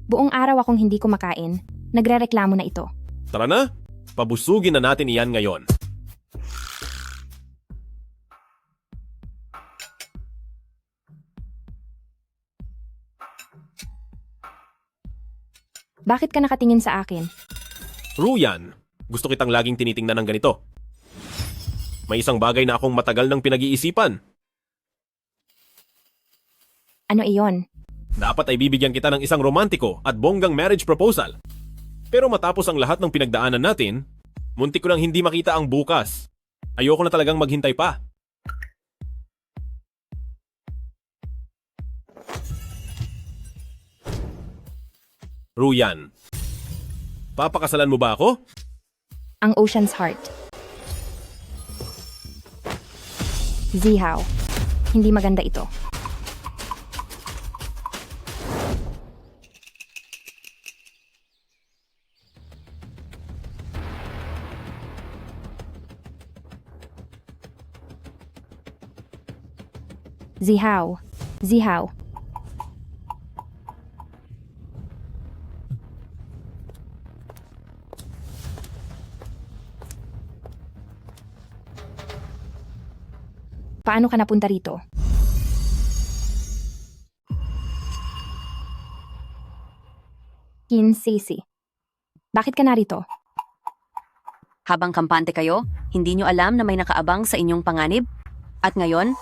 Buong araw akong hindi kumakain, nagrereklamo na ito. Tara na, pabusugin na natin iyan ngayon. Bakit ka nakatingin sa akin? Ruyan, gusto kitang laging tinitingnan ng ganito. May isang bagay na akong matagal nang pinag-iisipan. Ano iyon? Dapat ay bibigyan kita ng isang romantiko at bonggang marriage proposal. Pero matapos ang lahat ng pinagdaanan natin, muntik ko nang hindi makita ang bukas. Ayoko na talagang maghintay pa. Ruyan, papakasalan mo ba ako? Ang Ocean's Heart. Zihaw. Hindi maganda ito. Zihaw. Zihaw. Paano ka napunta rito? Kinsisi. Bakit ka narito? Habang kampante kayo, hindi nyo alam na may nakaabang sa inyong panganib? At ngayon,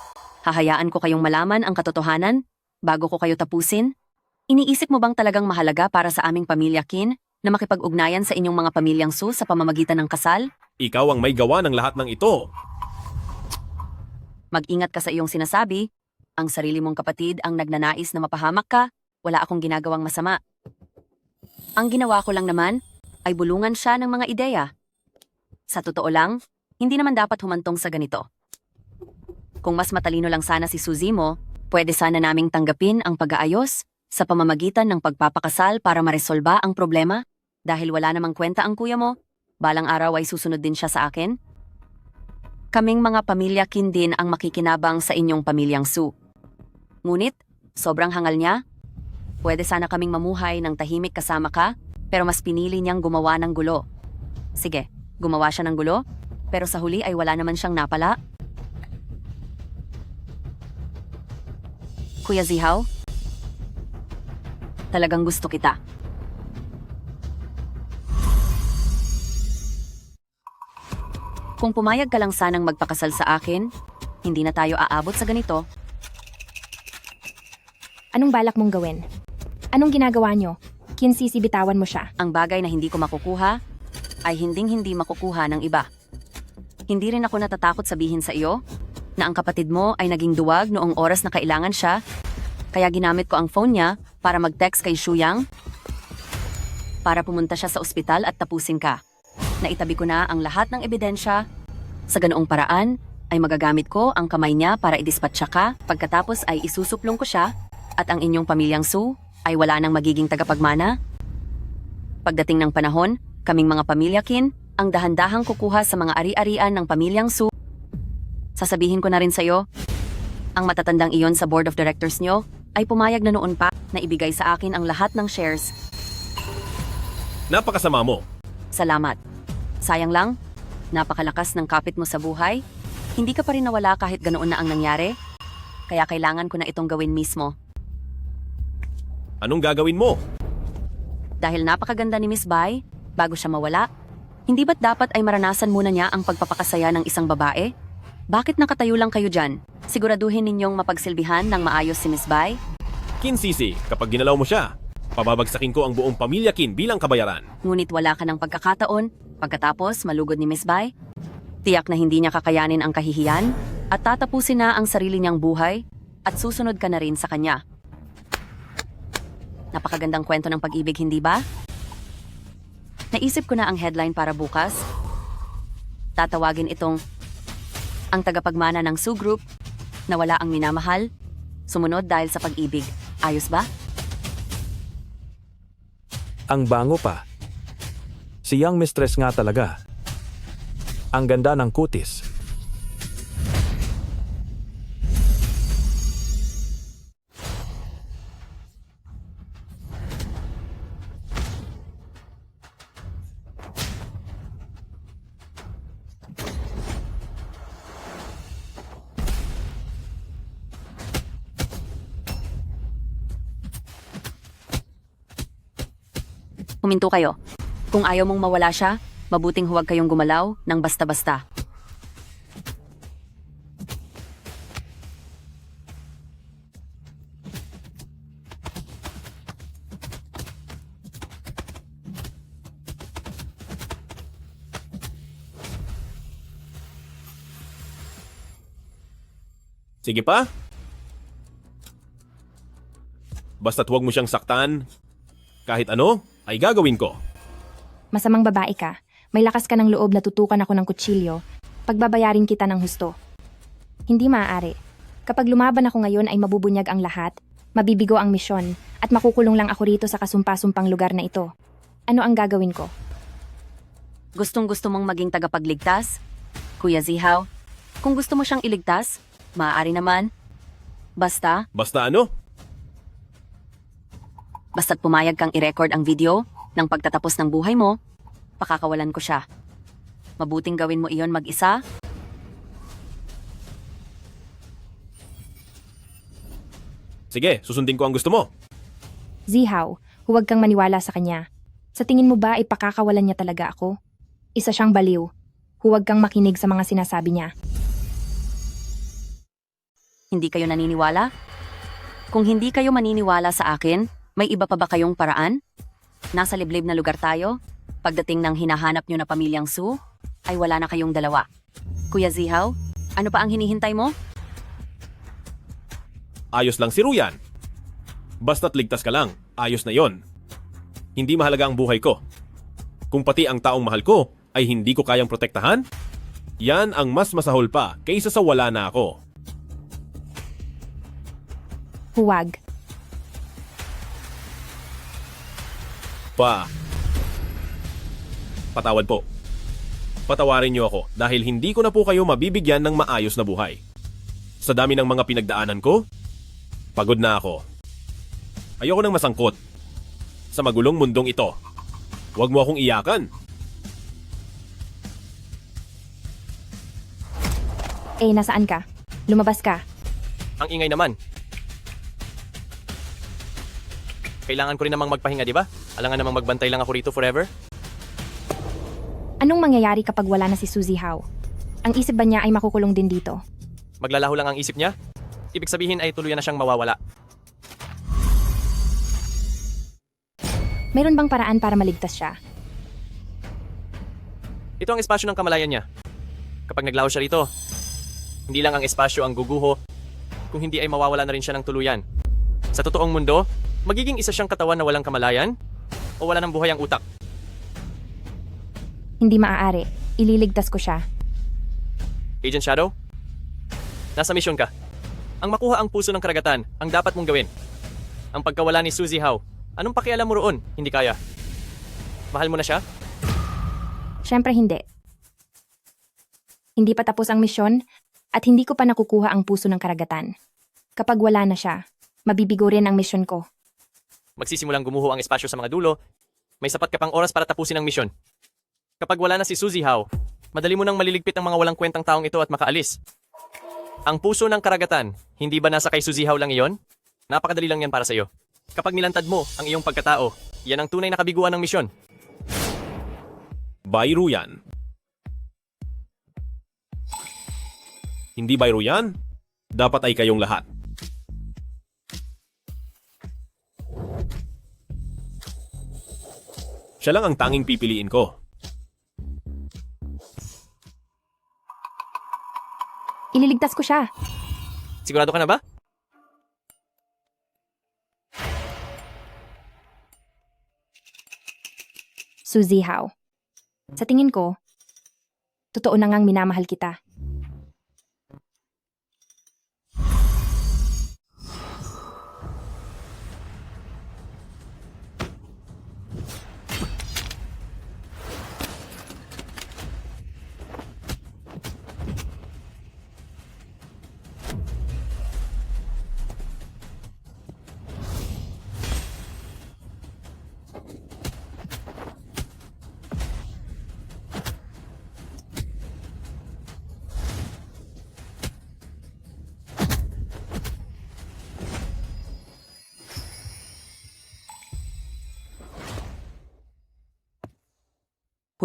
hahayaan ko kayong malaman ang katotohanan bago ko kayo tapusin? Iniisip mo bang talagang mahalaga para sa aming pamilya, Kin, na makipag-ugnayan sa inyong mga pamilyang Su sa pamamagitan ng kasal? Ikaw ang may gawa ng lahat ng ito. Mag-ingat ka sa iyong sinasabi. Ang sarili mong kapatid ang nagnanais na mapahamak ka, wala akong ginagawang masama. Ang ginawa ko lang naman ay bulungan siya ng mga ideya. Sa totoo lang, hindi naman dapat humantong sa ganito. Kung mas matalino lang sana si Susimo, pwede sana naming tanggapin ang pag-aayos sa pamamagitan ng pagpapakasal para maresolba ang problema dahil wala namang kwenta ang kuya mo, balang araw ay susunod din siya sa akin. Kaming mga pamilya Kin din ang makikinabang sa inyong pamilyang Su. Ngunit, sobrang hangal niya. Pwede sana kaming mamuhay ng tahimik kasama ka, pero mas pinili niyang gumawa ng gulo. Sige, gumawa siya ng gulo, pero sa huli ay wala naman siyang napala. Kuya Zihaw, talagang gusto kita. Kung pumayag ka lang sanang magpakasal sa akin, hindi na tayo aabot sa ganito. Anong balak mong gawin? Anong ginagawa nyo? Kinsisi, bitawan mo siya. Ang bagay na hindi ko makukuha ay hinding-hindi makukuha ng iba. Hindi rin ako natatakot sabihin sa iyo na ang kapatid mo ay naging duwag noong oras na kailangan siya, kaya ginamit ko ang phone niya para mag-text kay Shuyang para pumunta siya sa ospital at tapusin ka. Naitabi ko na ang lahat ng ebidensya. Sa ganoong paraan, ay magagamit ko ang kamay niya para idispatcha ka, pagkatapos ay isusuplong ko siya, at ang inyong pamilyang Su ay wala nang magiging tagapagmana. Pagdating ng panahon, kaming mga pamilya Kin, ang dahan-dahang kukuha sa mga ari-arian ng pamilyang Su. Sasabihin ko na rin sa'yo, ang matatandang iyon sa board of directors nyo ay pumayag na noon pa na ibigay sa akin ang lahat ng shares. Napakasama mo. Salamat. Sayang lang, napakalakas ng kapit mo sa buhay. Hindi ka pa rin nawala kahit ganoon na ang nangyari. Kaya kailangan ko na itong gawin mismo. Anong gagawin mo? Dahil napakaganda ni Miss Bai, bago siya mawala? Hindi ba't dapat ay maranasan muna niya ang pagpapakasaya ng isang babae? Bakit nakatayo lang kayo dyan? Siguraduhin ninyong mapagsilbihan ng maayos si Miss Bai? Kin Sisi, kapag ginalaw mo siya, pababagsakin ko ang buong pamilya Kin bilang kabayaran. Ngunit wala ka ng pagkakataon, pagkatapos malugod ni Miss Bai? Tiyak na hindi niya kakayanin ang kahihiyan at tatapusin na ang sarili niyang buhay at susunod ka na rin sa kanya. Napakagandang kwento ng pag-ibig, hindi ba? Naisip ko na ang headline para bukas. Tatawagin itong ang tagapagmana ng Su Group na wala ang minamahal, sumunod dahil sa pag-ibig. Ayos ba? Ang bango pa. Si young mistress nga talaga. Ang ganda ng kutis. Huminto kayo. Kung ayaw mong mawala siya, mabuting huwag kayong gumalaw ng basta-basta. Sige pa? Basta't huwag mo siyang saktan. Kahit ano, ay gagawin ko. Masamang babae ka. May lakas ka ng loob na tutukan ako ng kutsilyo. Pagbabayarin kita ng husto. Hindi maaari. Kapag lumaban ako ngayon ay mabubunyag ang lahat, mabibigo ang misyon, at makukulong lang ako rito sa kasumpa-sumpang lugar na ito. Ano ang gagawin ko? Gustong-gusto mong maging tagapagligtas? Kuya Zihaw, kung gusto mo siyang iligtas, maaari naman. Basta ano? Basta't pumayag kang i-record ang video ng pagtatapos ng buhay mo, pakakawalan ko siya. Mabuting gawin mo iyon mag-isa. Sige, susundin ko ang gusto mo. Zihaw, huwag kang maniwala sa kanya. Sa tingin mo ba ay pakakawalan niya talaga ako? Isa siyang baliw. Huwag kang makinig sa mga sinasabi niya. Hindi kayo naniniwala? Kung hindi kayo maniniwala sa akin, may iba pa ba kayong paraan? Nasa liblib na lugar tayo? Pagdating ng hinahanap nyo na pamilyang Su, ay wala na kayong dalawa. Kuya Zihaw, ano pa ang hinihintay mo? Ayos lang si Ruyan. Basta't ligtas ka lang, ayos na yon. Hindi mahalaga ang buhay ko. Kung pati ang taong mahal ko ay hindi ko kayang protektahan, yan ang mas masahol pa kaysa sa wala na ako. Huwag. Patawad po. Patawarin niyo ako dahil hindi ko na po kayo mabibigyan ng maayos na buhay. Sa dami ng mga pinagdaanan ko, pagod na ako. Ayoko nang masangkot sa magulong mundong ito. Huwag mo akong iyakan. Nasaan ka? Lumabas ka. Ang ingay naman. Kailangan ko rin namang magpahinga, di ba? Alangan namang magbantay lang ako rito forever. Anong mangyayari kapag wala na si Su Zihaw? Ang isip ba niya ay makukulong din dito? Maglalaho lang ang isip niya? Ibig sabihin ay tuluyan na siyang mawawala. Mayroon bang paraan para maligtas siya? Ito ang espasyo ng kamalayan niya. Kapag naglaho siya rito, hindi lang ang espasyo ang guguho, kung hindi ay mawawala na rin siya ng tuluyan. Sa totoong mundo, magiging isa siyang katawan na walang kamalayan o wala ng buhay ang utak. Hindi maaari. Ililigtas ko siya. Agent Shadow, nasa misyon ka. Ang makuha ang puso ng karagatan ang dapat mong gawin. Ang pagkawala ni Su Zihaw, anong pakialam mo roon? Hindi kaya. Mahal mo na siya? Siyempre hindi. Hindi pa tapos ang misyon at hindi ko pa nakukuha ang puso ng karagatan. Kapag wala na siya, mabibigo rin ang misyon ko. Magsisimulang gumuho ang espasyo sa mga dulo, may sapat ka pang oras para tapusin ang misyon. Kapag wala na si Su Zihaw, madali mo nang maliligpit ang mga walang kwentang taong ito at makaalis. Ang puso ng karagatan, hindi ba nasa kay Su Zihaw lang iyon? Napakadali lang yan para sa iyo. Kapag nilantad mo ang iyong pagkatao, yan ang tunay na kabiguan ng misyon. Bayro yan. Hindi bayro yan. Dapat ay kayong lahat. Siya lang ang tanging pipiliin ko. Ililigtas ko siya. Sigurado ka na ba? Su Zihao. Sa tingin ko, totoo na ngang minamahal kita.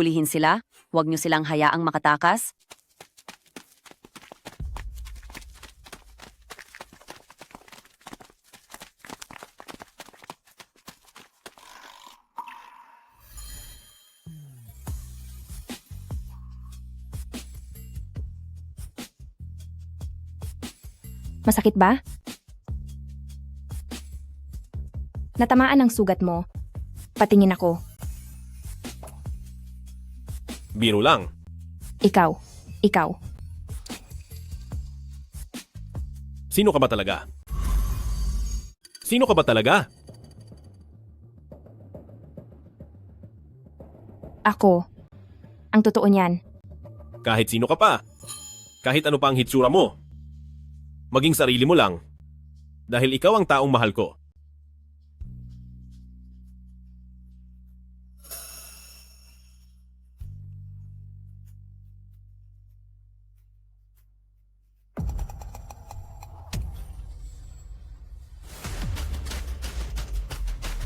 Hulihin sila, huwag niyo silang hayaang makatakas. Masakit ba? Natamaan ang sugat mo. Patingin ako. Biro lang. Ikaw. Sino ka ba talaga? Sino ka ba talaga? Ako. Ang totoo niyan. Kahit sino ka pa. Kahit ano pa ang hitsura mo. Maging sarili mo lang. Dahil ikaw ang taong mahal ko.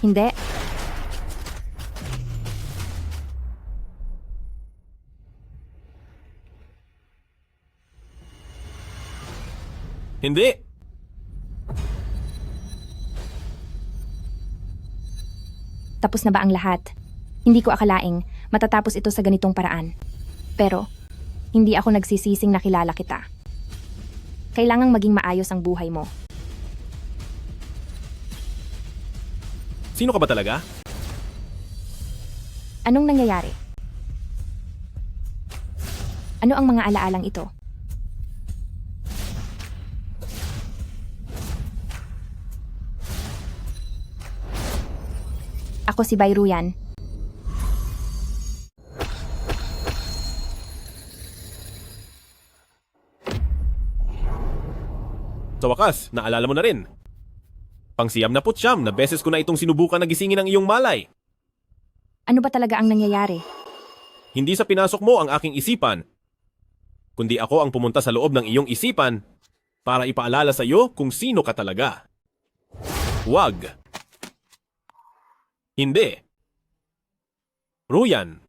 Hindi. Hindi. Tapos na ba ang lahat? Hindi ko akalaing matatapos ito sa ganitong paraan. Pero, hindi ako nagsisising nakilala kita. Kailangang maging maayos ang buhay mo. Sino ka ba talaga? Anong nangyayari? Ano ang mga alaalang ito? Ako si Bayruyan. Sa wakas, naalala mo na rin. Pangsiyam na putsyam na beses ko na itong sinubukan na gisingin ang iyong malay. Ano ba talaga ang nangyayari? Hindi sa pinasok mo ang aking isipan, kundi ako ang pumunta sa loob ng iyong isipan para ipaalala sa iyo kung sino ka talaga. Huwag. Hindi. Ruyan.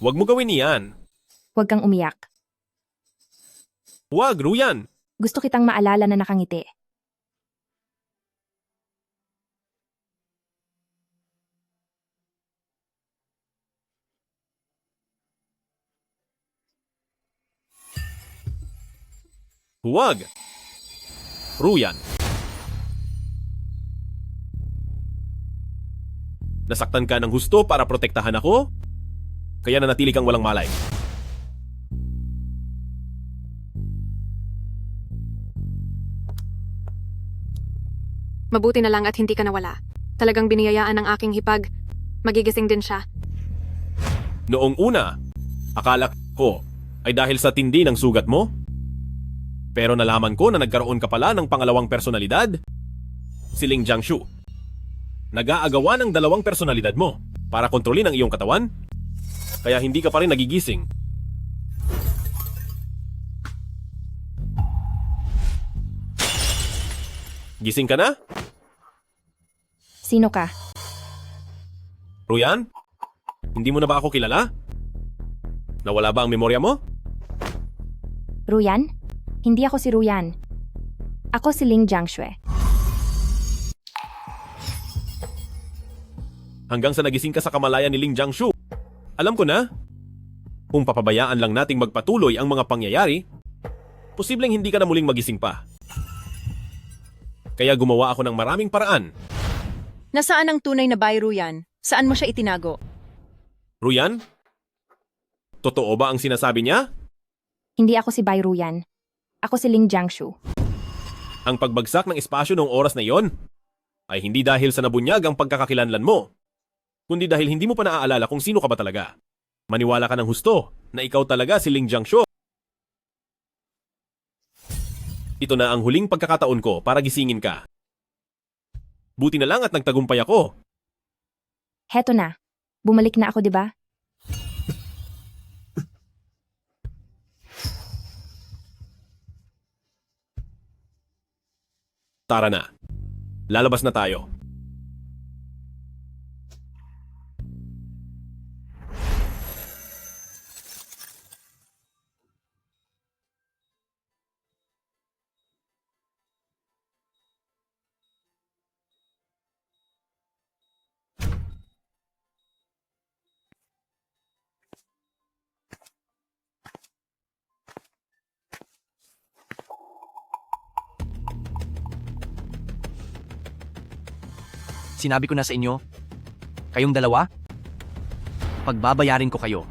Huwag mo gawin iyan. Huwag kang umiyak. Huwag, Ruyan. Gusto kitang maalala na nakangiti. Huwag. Ruyan. Nasaktan ka ng husto para protektahan ako? Kaya nanatili kang walang malay. Mabuti na lang at hindi ka nawala. Talagang biniyayaan ng aking hipag. Magigising din siya. Noong una, akala ko ay dahil sa tindi ng sugat mo. Pero nalaman ko na nagkaroon ka pala ng pangalawang personalidad. Si Ling Jiangshu. Nag-aagawa ng dalawang personalidad mo para kontrolin ang iyong katawan. Kaya hindi ka pa rin nagigising. Gising ka na? Sino ka? Ruyan? Hindi mo na ba ako kilala? Nawala ba ang memorya mo? Ruyan? Hindi ako si Ruyan. Ako si Ling Jiangxue. Hanggang sa nagising ka sa kamalayan ni Ling Jiangxu. Alam ko na. Kung papabayaan lang nating magpatuloy ang mga pangyayari, posibleng hindi ka na muling magising pa. Kaya gumawa ako ng maraming paraan. Nasaan ang tunay na Bai Ruyan? Saan mo siya itinago? Ruyan? Totoo ba ang sinasabi niya? Hindi ako si Bai Ruyan. Ako si Ling Jiangxu. Ang pagbagsak ng espasyo noong oras na iyon ay hindi dahil sa nabunyag ang pagkakakilanlan mo, kundi dahil hindi mo pa naaalala kung sino ka ba talaga. Maniwala ka ng husto na ikaw talaga si Ling Jiangxu. Ito na ang huling pagkakataon ko para gisingin ka. Buti na lang at nagtagumpay ako. Heto na. Bumalik na ako, di ba? Tara na. Lalabas na tayo. Sinabi ko na sa inyo, kayong dalawa, pagbabayarin ko kayo.